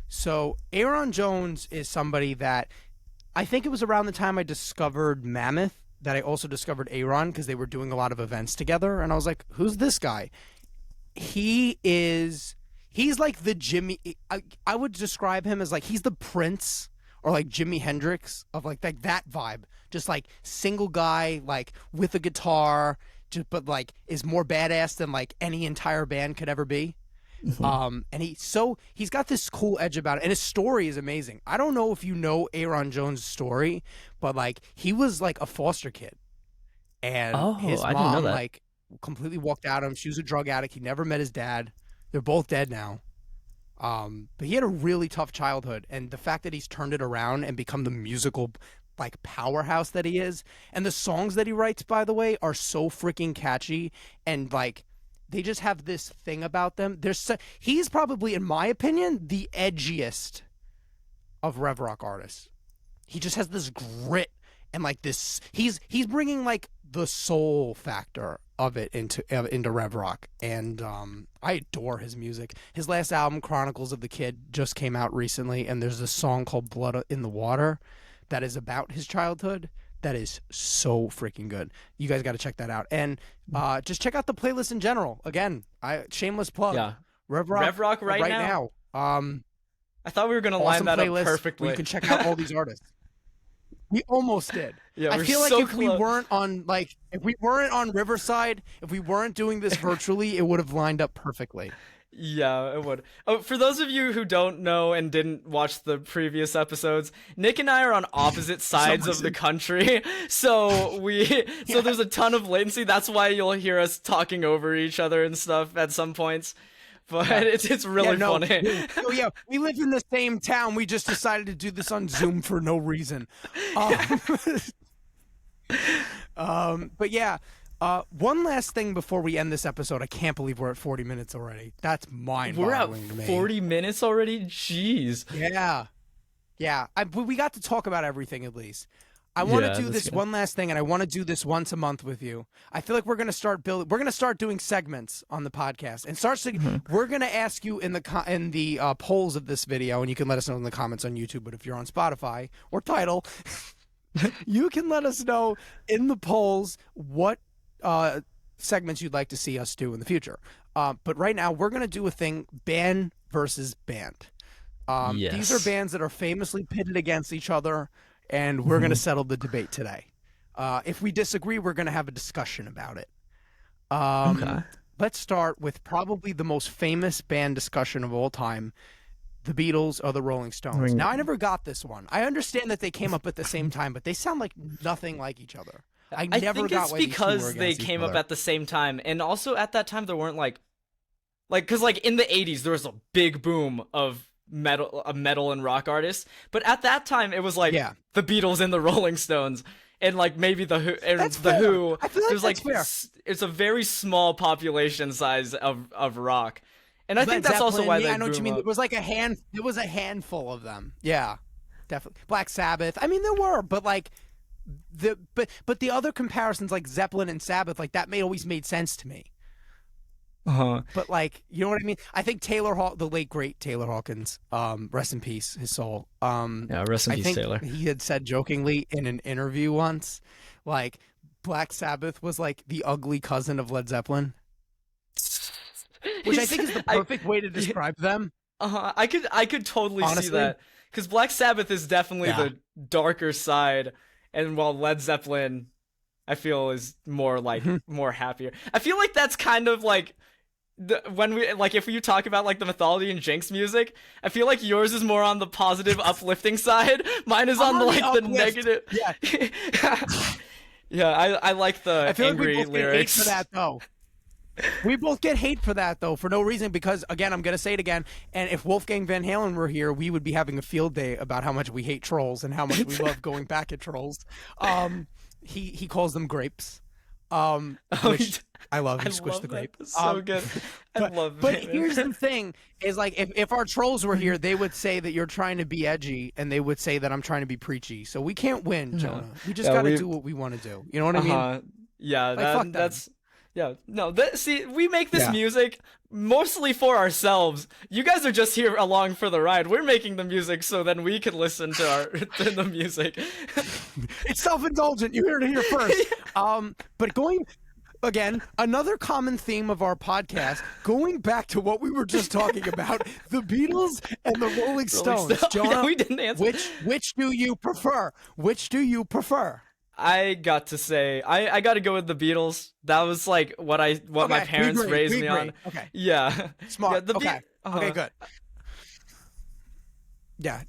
So Aaron Jones is somebody that I think it was around the time I discovered Mammoth that I also discovered Aaron, because they were doing a lot of events together, and I was like, who's this guy? He's like the Jimmy. I would describe him as like he's the Prince or like Jimi Hendrix of like that vibe. Just like single guy, like with a guitar, but like is more badass than like any entire band could ever be. And he's got this cool edge about it, and his story is amazing. I don't know if you know Aaron Jones' story, but like he was like a foster kid, and his mom like completely walked out on him. She was a drug addict. He never met his dad. They're both dead now. But he had a really tough childhood, and the fact that he's turned it around and become the musical like powerhouse that he is, and the songs that he writes, by the way, are so freaking catchy, and like they just have this thing about them. He's probably, in my opinion, the edgiest of Rev Rock artists. He just has this grit and like this, he's bringing like the soul factor of it into rev rock, and I adore his music. His last album, Chronicles of the Kid, just came out recently, and there's a song called Blood in the Water that is about his childhood. That is so freaking good. You guys got to check that out, and just check out the playlist in general. Again, shameless plug. Yeah, Rev Rock right now. I thought we were gonna line that up perfectly. Where you can check out all these artists. We almost did. Yeah, I feel like if we weren't on Riverside, if we weren't doing this virtually, it would have lined up perfectly. Yeah, it would. Oh, for those of you who don't know and didn't watch the previous episodes, Nick and I are on opposite sides of the country, so there's a ton of latency. That's why you'll hear us talking over each other and stuff at some points. But it's really funny. We live in the same town. We just decided to do this on Zoom for no reason. But yeah, one last thing before we end this episode. I can't believe we're at 40 minutes already. That's mind-boggling to me. We're at 40 minutes already? Jeez. Yeah. We got to talk about everything at least. I want to do this one last thing, and I want to do this once a month with you. I feel like we're going to start doing segments on the podcast, and we're going to ask you in the polls of this video, and you can let us know in the comments on YouTube. But if you're on Spotify or Tidal, you can let us know in the polls what segments you'd like to see us do in the future. But right now, we're going to do a thing: band versus band. These are bands that are famously pitted against each other. And we're going to settle the debate today. If we disagree, we're going to have a discussion about it. Okay. Let's start with probably the most famous band discussion of all time, the Beatles or the Rolling Stones. Now, I never got this one. I understand that they came up at the same time, but they sound like nothing like each other. I think it's because they came up at the same time. And also at that time, there weren't because in the 80s, there was a big boom of metal and rock artists, but at that time it was the Beatles and the Rolling Stones and maybe the Who. And the Who. I feel like there's it's a very small population size of rock, and I think that's also why they. I know what you mean. It was It was a handful of them. Yeah, definitely. Black Sabbath. I mean, there were, but but the other comparisons like Zeppelin and Sabbath, that always made sense to me. But you know what I mean? I think the late great Taylor Hawkins, rest in peace, his soul. Rest in peace, Taylor. He had said jokingly in an interview once, Black Sabbath was the ugly cousin of Led Zeppelin, which I think is the perfect way to describe them. I could totally see that, because Black Sabbath is definitely the darker side, and while Led Zeppelin, I feel, is more more happier. I feel like that's kind of when we if you talk about the Mythology and Jinx music, I feel like yours is more on the positive, uplifting side. Mine is on the negative. Yeah. I like the angry lyrics. Hate for that though. We both get hate for that though, for no reason. Because again, I'm gonna say it again. And if Wolfgang Van Halen were here, we would be having a field day about how much we hate trolls and how much we love going back at trolls. He calls them grapes. Which I love. He squished the grape. It's so good. I love it. But here's the thing: is if our trolls were here, they would say that you're trying to be edgy, and they would say that I'm trying to be preachy. So we can't win, Jonah. We just got to do what we want to do. You know what I mean? Yeah. That's. Yeah. No. See, we make this music mostly for ourselves. You guys are just here along for the ride. We're making the music so then we can listen to the music. It's self-indulgent. You heard it here first. But going. Again, another common theme of our podcast, going back to what we were just talking about, the Beatles and the Rolling Stones. Jonah, we didn't answer. Which do you prefer? Which do you prefer? I got to say, I got to go with the Beatles. That was what my parents raised me on. Okay. Yeah. Smart. Yeah, okay, good. Yeah.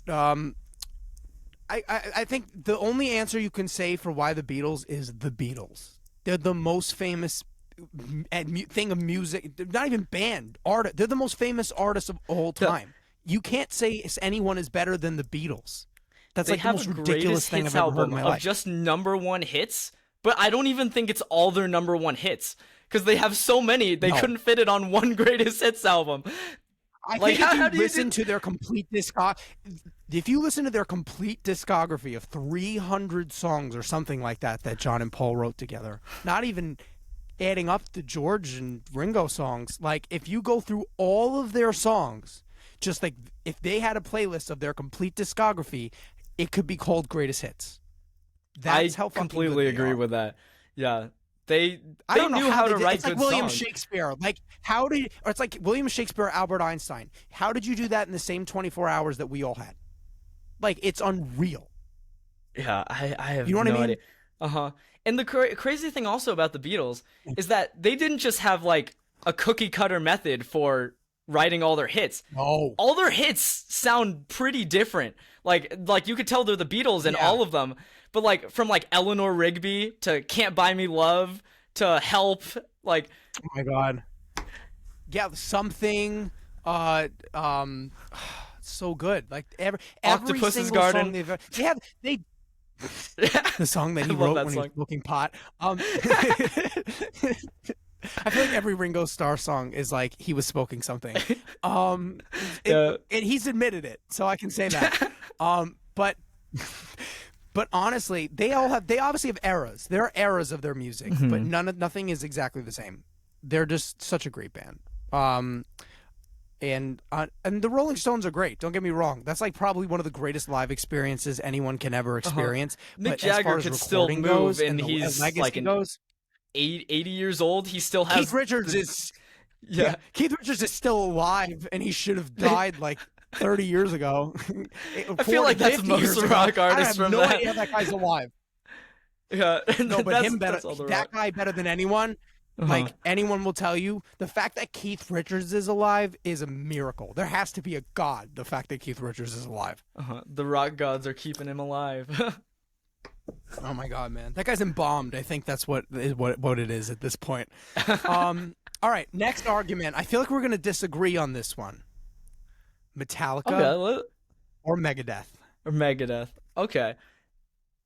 I think the only answer you can say for why the Beatles is the Beatles. They're the most famous thing of music. They're not even band artist. They're the most famous artists of all time. You can't say anyone is better than the Beatles. That's the most ridiculous thing I've ever heard in my life. Of just #1 hits, but I don't even think it's all their #1 hits, because they have so many they couldn't fit it on one greatest hits album. I Like, think how if do you you listen to their complete if you listen to their complete discography of 300 songs or something like that John and Paul wrote together, not even adding up the George and Ringo songs, like if you go through all of their songs, just like if they had a playlist of their complete discography, it could be called greatest hits. That's how fucking completely good they agree are. with that. Yeah, they don't know knew how to write it's like good William songs. Shakespeare. Like or it's like William Shakespeare, Albert Einstein. How did you do that in the same 24 hours that we all had? Like, it's unreal. Yeah, I have You know what no I mean? idea. And the crazy thing also about the Beatles is that they didn't just have like a cookie cutter method for writing all their hits. No. All their hits sound pretty different. Like you could tell they're the Beatles in all of them. But like from like Eleanor Rigby to Can't Buy Me Love to Help, like oh my god. Yeah, something so good. Like every Octopus's single Garden. song they the song that he I love wrote that when he was song. smoking pot. I feel like every Ringo Starr song is like he was smoking something. And he's admitted it, so I can say that. But honestly, they obviously have eras. There are eras of their music, but nothing is exactly the same. They're just such a great band. And the Rolling Stones are great. Don't get me wrong. That's like probably one of the greatest live experiences anyone can ever experience. Mick But Jagger as far as could still recording move, goes and the he's legacy like goes, 80 years old. He still has Keith Richards is Keith Richards is still alive, and he should have died like 30 years ago. I feel like that's 50 most years rock ago. artists I have from no that. idea that guy's alive. Yeah, No, but him better. That's all the That rock. guy better than anyone. Like anyone will tell you, the fact that Keith Richards is alive is a miracle. There has to be a god. The fact that Keith Richards is alive. The rock gods are keeping him alive. Oh my god, man, that guy's embalmed. I think that's what it is at this point. All right, next argument. I feel like we're gonna disagree on this one. Metallica or Megadeth? Or Megadeth. Okay.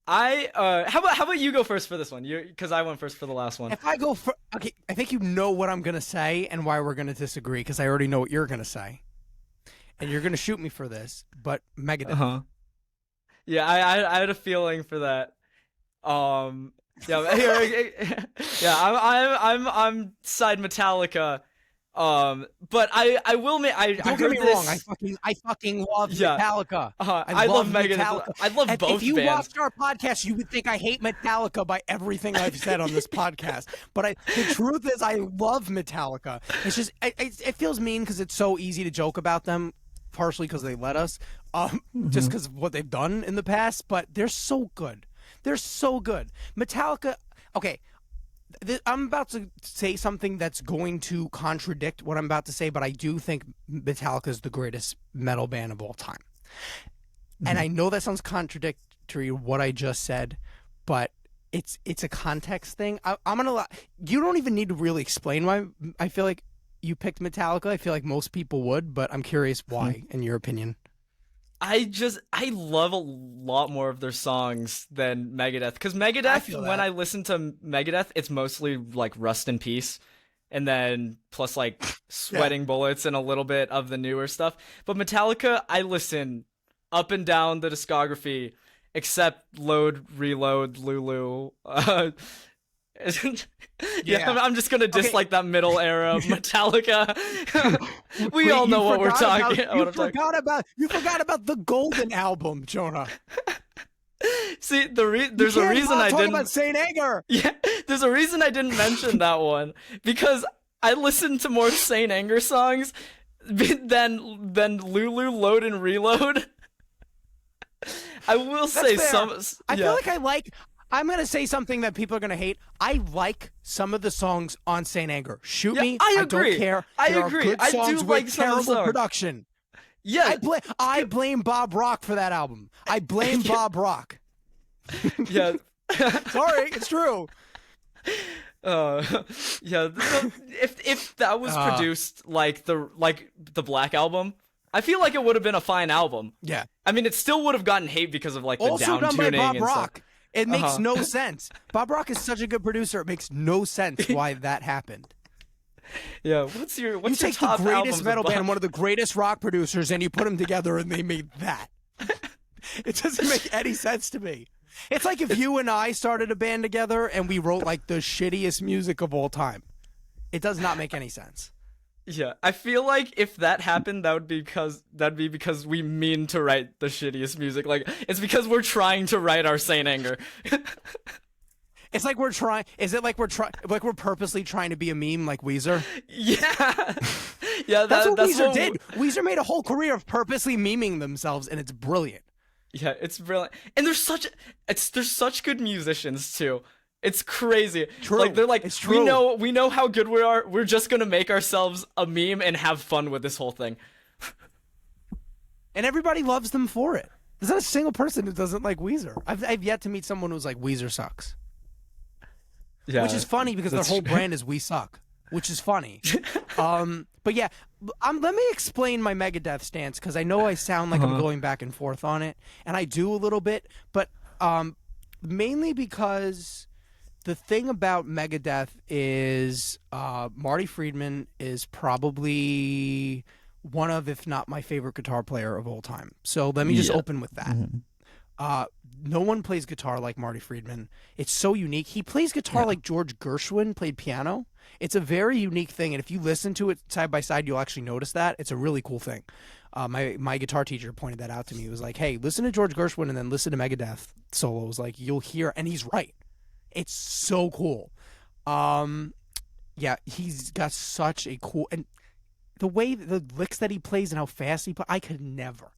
How about you go first for this one? Because I went first for the last one. If I go for okay, I think you know what I'm gonna say and why we're gonna disagree because I already know what you're gonna say, and you're gonna shoot me for this. But Megadeth. Yeah, I had a feeling for that. I'm side Metallica. But I will make. Don't get me wrong. I fucking love Metallica. I love Megadeth. I love both bands. If you watched our podcast, you would think I hate Metallica by everything I've said on this podcast. But the truth is, I love Metallica. It's just it feels mean because it's so easy to joke about them, partially because they let us, just because of what they've done in the past. But they're so good. They're so good. Metallica. Okay. I'm about to say something that's going to contradict what I'm about to say, but I do think Metallica is the greatest metal band of all time. And I know that sounds contradictory to what I just said, but it's a context thing. I'm gonna. You don't even need to really explain why I feel like you picked Metallica. I feel like most people would, but I'm curious why, in your opinion. I love a lot more of their songs than Megadeth. Because Megadeth, when I listen to Megadeth, it's mostly like Rust in Peace. And then plus like Sweating Bullets and a little bit of the newer stuff. But Metallica, I listen up and down the discography, except Load, Reload, Lulu. I'm just gonna dislike that middle era of Metallica. We all know what we're talking about. You forgot about the Golden Album, Jonah. See, there's a reason I didn't about Saint Anger. Yeah, there's a reason I didn't mention that one because I listened to more Saint Anger songs than Lulu, Load, and Reload. I will say some. I feel like I'm going to say something that people are going to hate. I like some of the songs on Saint Anger. Shoot me. I agree. I don't care. I there agree. Are good songs I do like some terrible of the songs. Production. Yeah. I blame Bob Rock for that album. I blame Bob Rock. Yeah. Sorry, it's true. If that was produced like the Black Album, I feel like it would have been a fine album. Yeah. I mean, it still would have gotten hate because of like the also down tuning done by Bob and Rock. stuff. It makes no sense. Bob Rock is such a good producer. It makes no sense why that happened. Yeah, what's your You take the top greatest albums metal above? band and one of the greatest rock producers, and you put them together, and they made that. It doesn't make any sense to me. It's like if you and I started a band together and we wrote like the shittiest music of all time. It does not make any sense. Yeah, I feel like if that happened, that'd be because we mean to write the shittiest music. Like, it's because we're trying to write our Saint Anger. It's like we're trying. Is it like we're purposely trying to be a meme, like Weezer? Yeah, yeah. That's what Weezer did. Weezer made a whole career of purposely memeing themselves, and it's brilliant. Yeah, it's brilliant. And there's such good musicians too. It's crazy. True. Like, they're like, it's true. we know how good we are. We're just gonna make ourselves a meme and have fun with this whole thing. And everybody loves them for it. There's not a single person who doesn't like Weezer. I've yet to meet someone who's like, Weezer sucks. Yeah, which is funny because their whole brand is We Suck, which is funny. But yeah, let me explain my Megadeth stance, because I know I sound like I'm going back and forth on it, and I do a little bit, but mainly because the thing about Megadeth is Marty Friedman is probably one of, if not my favorite guitar player of all time. So let me just open with that. No one plays guitar like Marty Friedman. It's so unique. He plays guitar like George Gershwin played piano. It's a very unique thing, and if you listen to it side by side, you'll actually notice that. It's a really cool thing. My guitar teacher pointed that out to me. He was like, hey, listen to George Gershwin and then listen to Megadeth solos. Like, you'll hear, and he's right. It's so cool. Yeah, he's got such a cool, and the way, the licks that he plays and how fast he plays, I could never.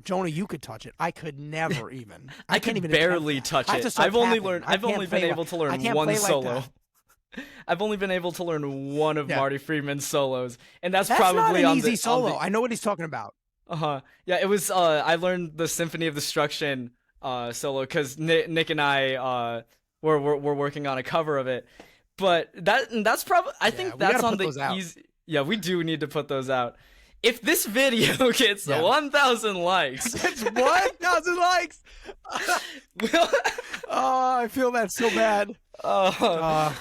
Jonah, you could touch it. I could never even. I can't even barely touch it. I've only been able to learn one solo. I've only been able to learn one of Marty Friedman's solos, and that's probably not an easy solo. I know what he's talking about. Yeah, it was. I learned the Symphony of Destruction solo because Nick and I were working on a cover of it. But that's probably. I think that's on the easy. Yeah, we do need to put those out. If this video gets 1,000 likes, it's 1,000 likes. Oh, I feel that so bad. Yeah,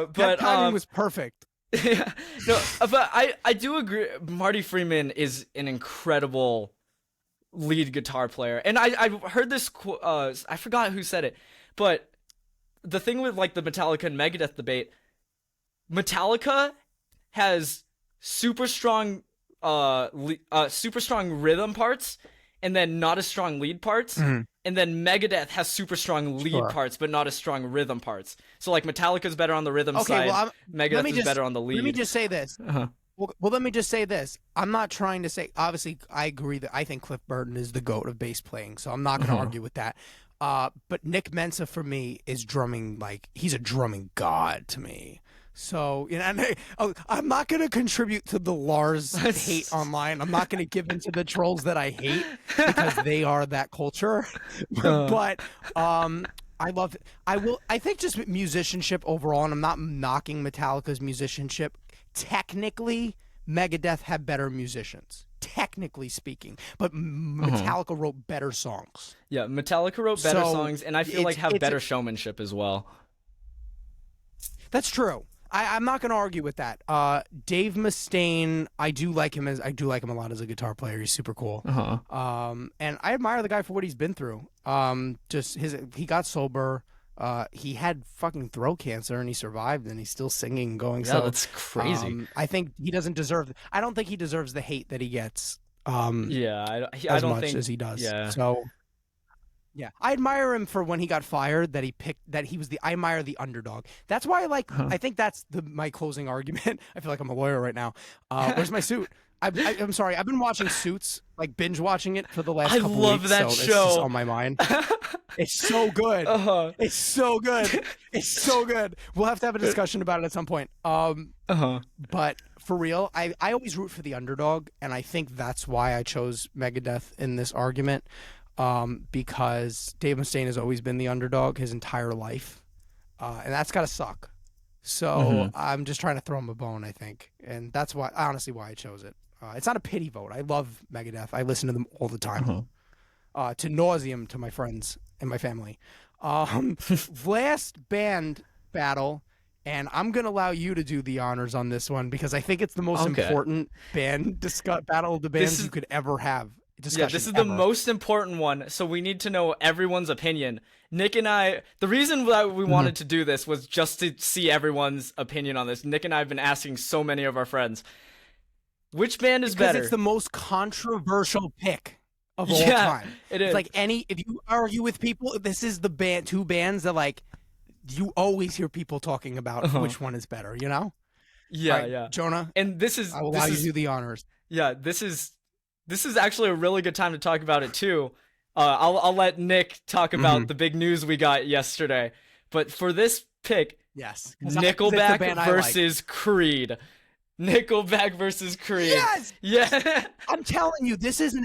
but that timing was perfect. Yeah, no, but I do agree. Marty Friedman is an incredible lead guitar player, and I heard this. I forgot who said it, but the thing with like the Metallica and Megadeth debate, Metallica has super strong rhythm parts, and then not as strong lead parts. And then Megadeth has super strong lead parts, but not as strong rhythm parts. So like Metallica's better on the rhythm side, Megadeth is better on the lead. Let me just say this. Well, let me just say this. I'm not trying to say, obviously, I agree that I think Cliff Burton is the GOAT of bass playing, so I'm not going to argue with that. But Nick Mensa, for me, is drumming, like, he's a drumming god to me. So, you know, I'm not going to contribute to the Lars hate online. I'm not going to give in to the trolls that I hate, because they are that culture. But I love it. I think just musicianship overall, and I'm not knocking Metallica's musicianship. Technically, Megadeth had better musicians, technically speaking, but Metallica wrote better songs. Yeah, Metallica wrote better songs, and I feel like have better showmanship as well. That's true. I'm not going to argue with that. Dave Mustaine, I do like him a lot as a guitar player. He's super cool. And I admire the guy for what he's been through. He got sober. He had fucking throat cancer and he survived, and he's still singing and going. Yeah, so that's crazy. I think he doesn't deserve. I don't think he deserves the hate that he gets. I don't think as he does. Yeah. So. Yeah, I admire him for when he got fired, that he picked that he was the. I admire the underdog. That's why I like. I think that's my closing argument. I feel like I'm a lawyer right now. Where's my suit? I'm sorry. I've been watching Suits, like binge watching it for the last couple weeks. I love that show. It's just on my mind. It's so good. It's so good. It's so good. We'll have to have a discussion about it at some point. But for real, I always root for the underdog, and I think that's why I chose Megadeth in this argument. Because Dave Mustaine has always been the underdog his entire life, and that's gotta suck. So I'm just trying to throw him a bone, I think, and that's why I chose it. It's not a pity vote. I love Megadeth. I listen to them all the time, to nauseum to my friends and my family. Last band battle, and I'm gonna allow you to do the honors on this one because I think it's the most Okay. important battle of the bands you could ever have. Yeah, this is the most important one, so we need to know everyone's opinion. Nick and I, the reason that we wanted to do this was just to see everyone's opinion on this. Nick and I have been asking so many of our friends, which band is better? Because it's the most controversial pick of all time. It is. It's like if you argue with people, this is the two bands that like you always hear people talking about which one is better, you know? Yeah, right, yeah. Jonah, and I will allow you to do the honors. Yeah, this is actually a really good time to talk about it too. I'll let Nick talk about the big news we got yesterday. But for this pick, yes, Nickelback versus Creed. Nickelback versus Creed. Yes. Yeah. I'm telling you, this is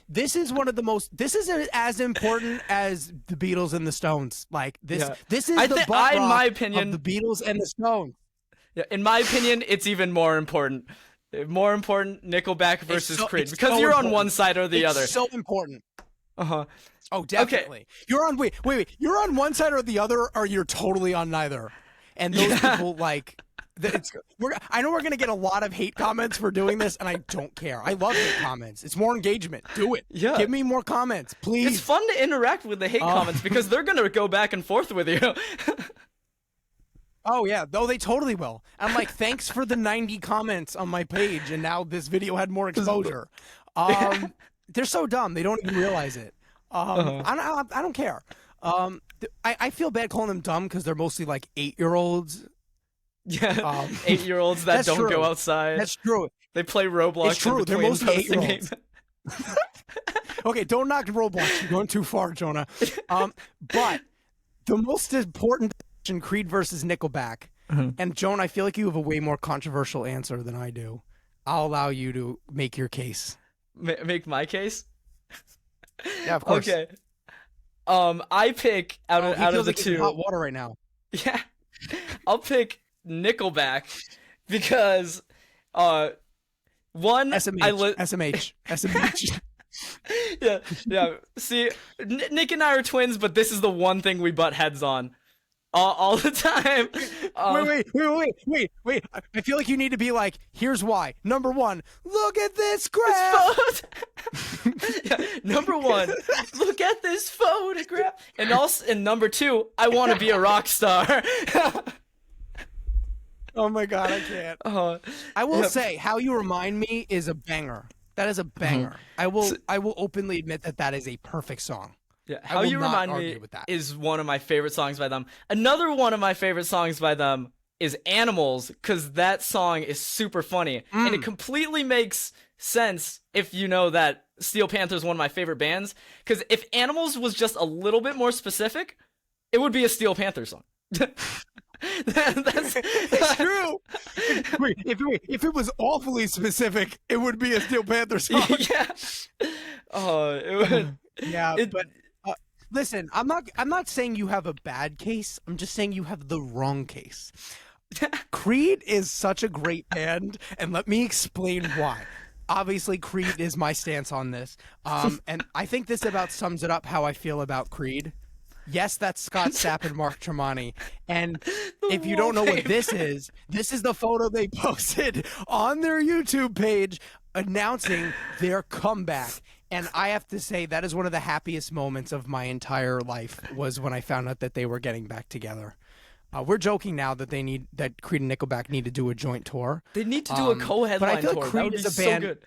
This is one of the most. This is as important as the Beatles and the Stones. Like this. Yeah. This is the butt rock in my opinion, of the Beatles and the Stones. Yeah, in my opinion, it's even more important. More important, Nickelback versus Creed, because you're on one side or the other. It's so important. Oh, definitely. Okay. You're on. Wait. You're on one side or the other, or you're totally on neither. And those people like. I know we're gonna get a lot of hate comments for doing this, and I don't care. I love hate comments. It's more engagement. Do it. Yeah. Give me more comments, please. It's fun to interact with the hate comments because they're gonna go back and forth with you. Oh yeah, though they totally will. I'm like, thanks for the 90 comments on my page, and now this video had more exposure. They're so dumb; they don't even realize it. I don't care. I feel bad calling them dumb because they're mostly like 8-year-olds. Yeah, 8-year-olds that don't go outside. That's true. They play Roblox. It's true. They're mostly 8-year-olds. Okay, don't knock Roblox. You're going too far, Jonah. But the most important question, Creed versus Nickelback, and Joan, I feel like you have a way more controversial answer than I do. I'll allow you to make your case. Make my case? Yeah, of course. Okay. I pick out of the two. Hot water right now. Yeah, I'll pick Nickelback because one SMH. yeah. See, Nick and I are twins, but this is the one thing we butt heads on all the time. Wait. I feel like you need to be like, here's why. Number one, look at this graph. Yeah, number one, look at this photograph. And number two, I want to be a rock star. Oh my god, I can't. I will say, How You Remind Me is a banger. That is a banger. I will openly admit that is a perfect song. Yeah, How You Remind Me is one of my favorite songs by them. Another one of my favorite songs by them is Animals, because that song is super funny. And it completely makes sense if you know that Steel Panther is one of my favorite bands. Because if Animals was just a little bit more specific, it would be a Steel Panther song. It's true. Wait, if it was awfully specific, it would be a Steel Panther song. Yeah. It would. Yeah, but listen, I'm not saying you have a bad case. I'm just saying you have the wrong case. Creed is such a great band, and let me explain why. Obviously, Creed is my stance on this, and I think this about sums it up how I feel about Creed. Yes, that's Scott Stapp and Mark Tremonti. And if you don't know what this is the photo they posted on their YouTube page announcing their comeback. And I have to say that is one of the happiest moments of my entire life was when I found out that they were getting back together. We're joking now that that Creed and Nickelback need to do a joint tour. They need to do a co-headline tour. Like Creed is a band. So good.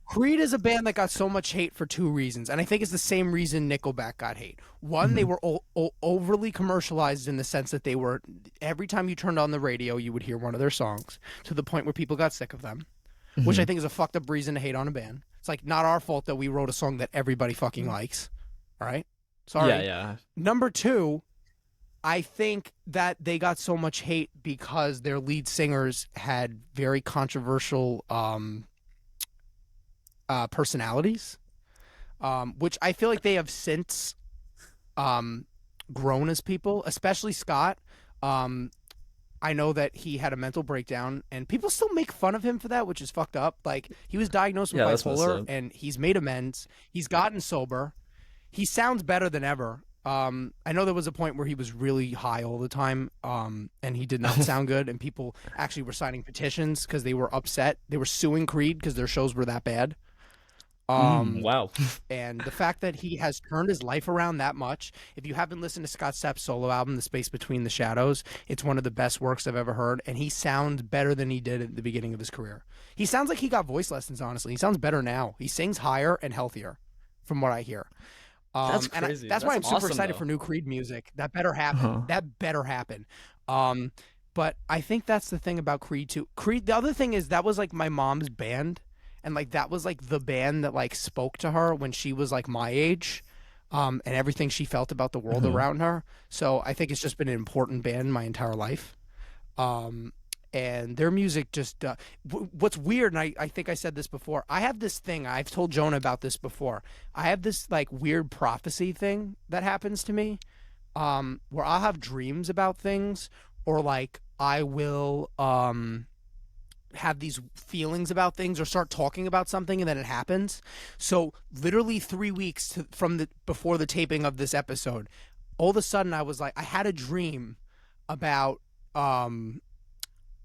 Creed is a band that got so much hate for two reasons, and I think it's the same reason Nickelback got hate. One, they were overly commercialized in the sense that they were, every time you turned on the radio, you would hear one of their songs, to the point where people got sick of them, which I think is a fucked up reason to hate on a band. It's like not our fault that we wrote a song that everybody fucking likes, all right? Sorry. Yeah. Number two, I think that they got so much hate because their lead singers had very controversial personalities, which I feel like they have since grown as people, especially Scott. I know that he had a mental breakdown, and people still make fun of him for that, which is fucked up. Like, he was diagnosed with bipolar, and he's made amends. He's gotten sober. He sounds better than ever. I know there was a point where he was really high all the time, and he did not sound good, and people actually were signing petitions because they were upset. They were suing Creed because their shows were that bad. Wow. And the fact that he has turned his life around that much, if you haven't listened to Scott Stapp's solo album, The Space Between the Shadows, it's one of the best works I've ever heard, and he sounds better than he did at the beginning of his career. He sounds like he got voice lessons, honestly. He sounds better now. He sings higher and healthier, from what I hear. That's crazy. That's why I'm super awesome, excited though. for new Creed music. That better happen. That better happen. But I think that's the thing about Creed too. Creed. The other thing is that was like my mom's band, and like that was like the band that like spoke to her when she was like my age, and everything she felt about the world around her. So I think it's just been an important band my entire life. And their music just what's weird, and I think I said this before, I have this thing, I've told Jonah about this before, I have this like weird prophecy thing that happens to me, where I'll have dreams about things, or like I will have these feelings about things or start talking about something, and then it happens. So literally 3 weeks before the taping of this episode, all of a sudden I was like, I had a dream about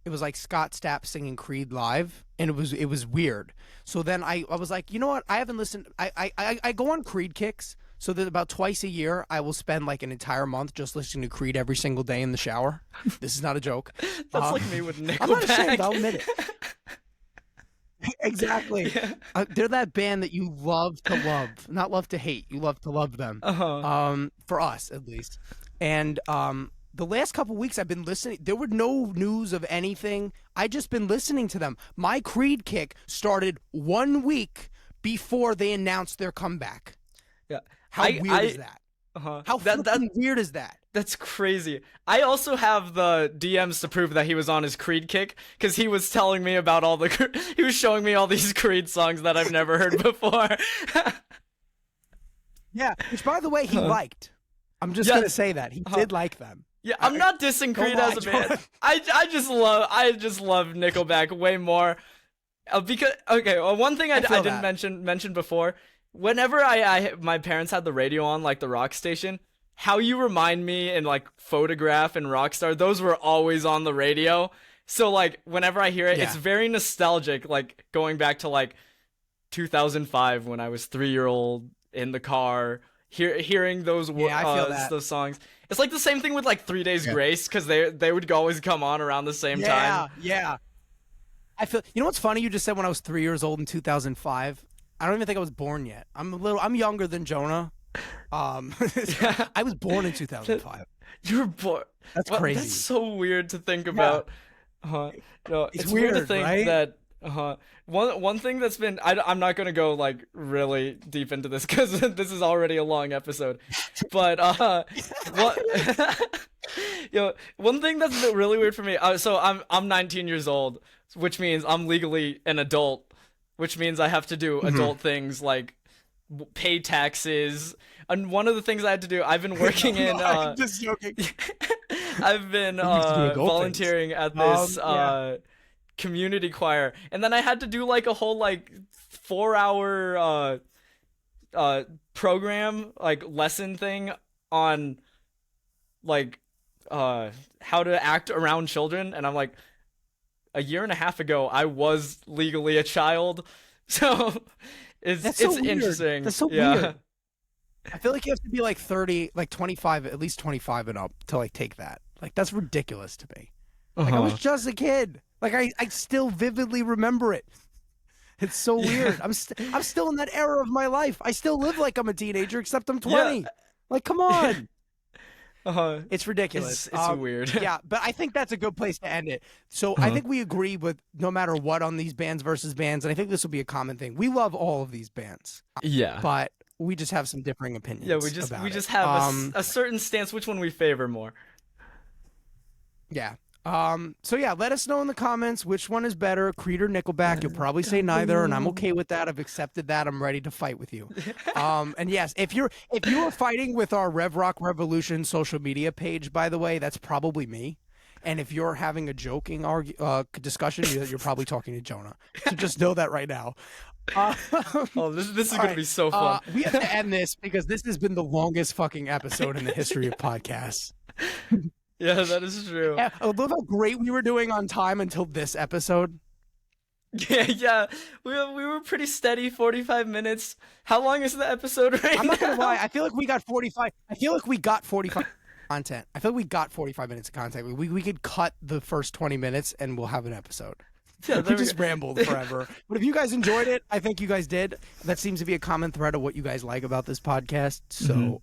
it was like Scott Stapp singing Creed live, and it was weird. So then I was like, you know what? I haven't listened. I go on Creed kicks, so that about twice a year I will spend like an entire month just listening to Creed every single day in the shower. This is not a joke. That's like me with Nickelback. I'm not ashamed. I'll admit it. Exactly. Yeah. They're that band that you love to love, not love to hate. You love to love them. For us, at least. And the last couple weeks I've been listening. There were no news of anything. I just been listening to them. My Creed kick started 1 week before they announced their comeback. Yeah. How weird is that? How weird is that? That's crazy. I also have the DMs to prove that he was on his Creed kick, because he was telling me about he was showing me all these Creed songs that I've never heard before. Yeah, which by the way he liked. I'm just gonna say that he did like them. Yeah, I'm not dissing Creed as a band. I just love Nickelback way more. Because one thing I didn't mention before, whenever my parents had the radio on, like the rock station, How You Remind Me and like Photograph and Rockstar, those were always on the radio. So like whenever I hear it, it's very nostalgic, like going back to like 2005 when I was 3-year-old in the car, hearing those those songs. It's like the same thing with like 3 Days Grace, because they would always come on around the same time. Yeah. I feel. You know what's funny? You just said when I was 3 years old in 2005. I don't even think I was born yet. I'm younger than Jonah. I was born in 2005. You were born. That's crazy. That's so weird to think about. No, it's weird to think, right? That. One thing that's been, I'm not gonna go like really deep into this because this is already a long episode, but one thing that's been really weird for me. So I'm 19 years old, which means I'm legally an adult, which means I have to do adult things like pay taxes. And one of the things I had to do, I've been working in. I'm just joking. I've been volunteering at this community choir, and then I had to do like a whole like 4-hour program, like lesson thing on like how to act around children. And I'm like, a year and a half ago I was legally a child, so it's interesting. That's so weird. I feel like you have to be like 30, like 25, at least 25 and up to like take that. Like that's ridiculous to me. Like I was just a kid. Like I still vividly remember it. It's so weird. I'm still in that era of my life. I still live like I'm a teenager, except I'm 20. Yeah. Like, come on. It's ridiculous. It's weird. Yeah, but I think that's a good place to end it. So I think we agree with no matter what on these bands versus bands, and I think this will be a common thing. We love all of these bands. Yeah. But we just have some differing opinions. Yeah, we just have a certain stance, which one we favor more. Yeah. So yeah, let us know in the comments which one is better, Creed or Nickelback. You'll probably say neither, and I'm okay with that. I've accepted that. I'm ready to fight with you. And yes, if you are fighting with our Rev Rock Revolution social media page, by the way, that's probably me. And if you're having a joking discussion, you're probably talking to Jonah. So just know that right now. Oh, this is gonna be so fun. We have to end this because this has been the longest fucking episode in the history of podcasts. Yeah, that is true. Yeah, I love how great we were doing on time until this episode. Yeah, we were pretty steady, 45 minutes. How long is the episode right now? I'm not gonna lie, I feel like we got 45. I feel like we got 45 content. I feel like we got 45 minutes of content. We could cut the first 20 minutes and we'll have an episode. Yeah, we just rambled forever. But if you guys enjoyed it, I think you guys did. That seems to be a common thread of what you guys like about this podcast. So,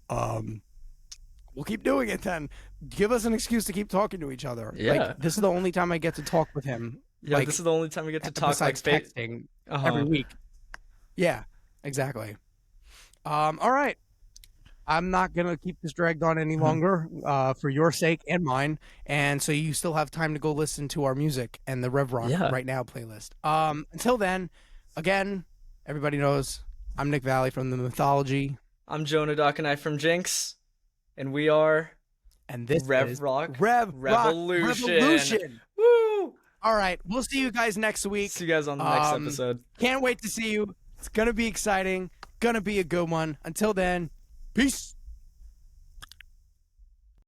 we'll keep doing it then. Give us an excuse to keep talking to each other. Yeah. Like, this is the only time I get to talk with him. Yeah, like, this is the only time we get to talk besides like texting every week. Yeah, exactly. All right. I'm not going to keep this dragged on any longer for your sake and mine. And so you still have time to go listen to our music and the Rev Rock Right Now playlist. Until then, again, everybody knows I'm Nick Valley from The Mythology. I'm Jonah Dockenai from Jinx. And we are... And this Rev Rock Revolution. Woo! All right. We'll see you guys next week. See you guys on the next episode. Can't wait to see you. It's going to be exciting. Going to be a good one. Until then, peace.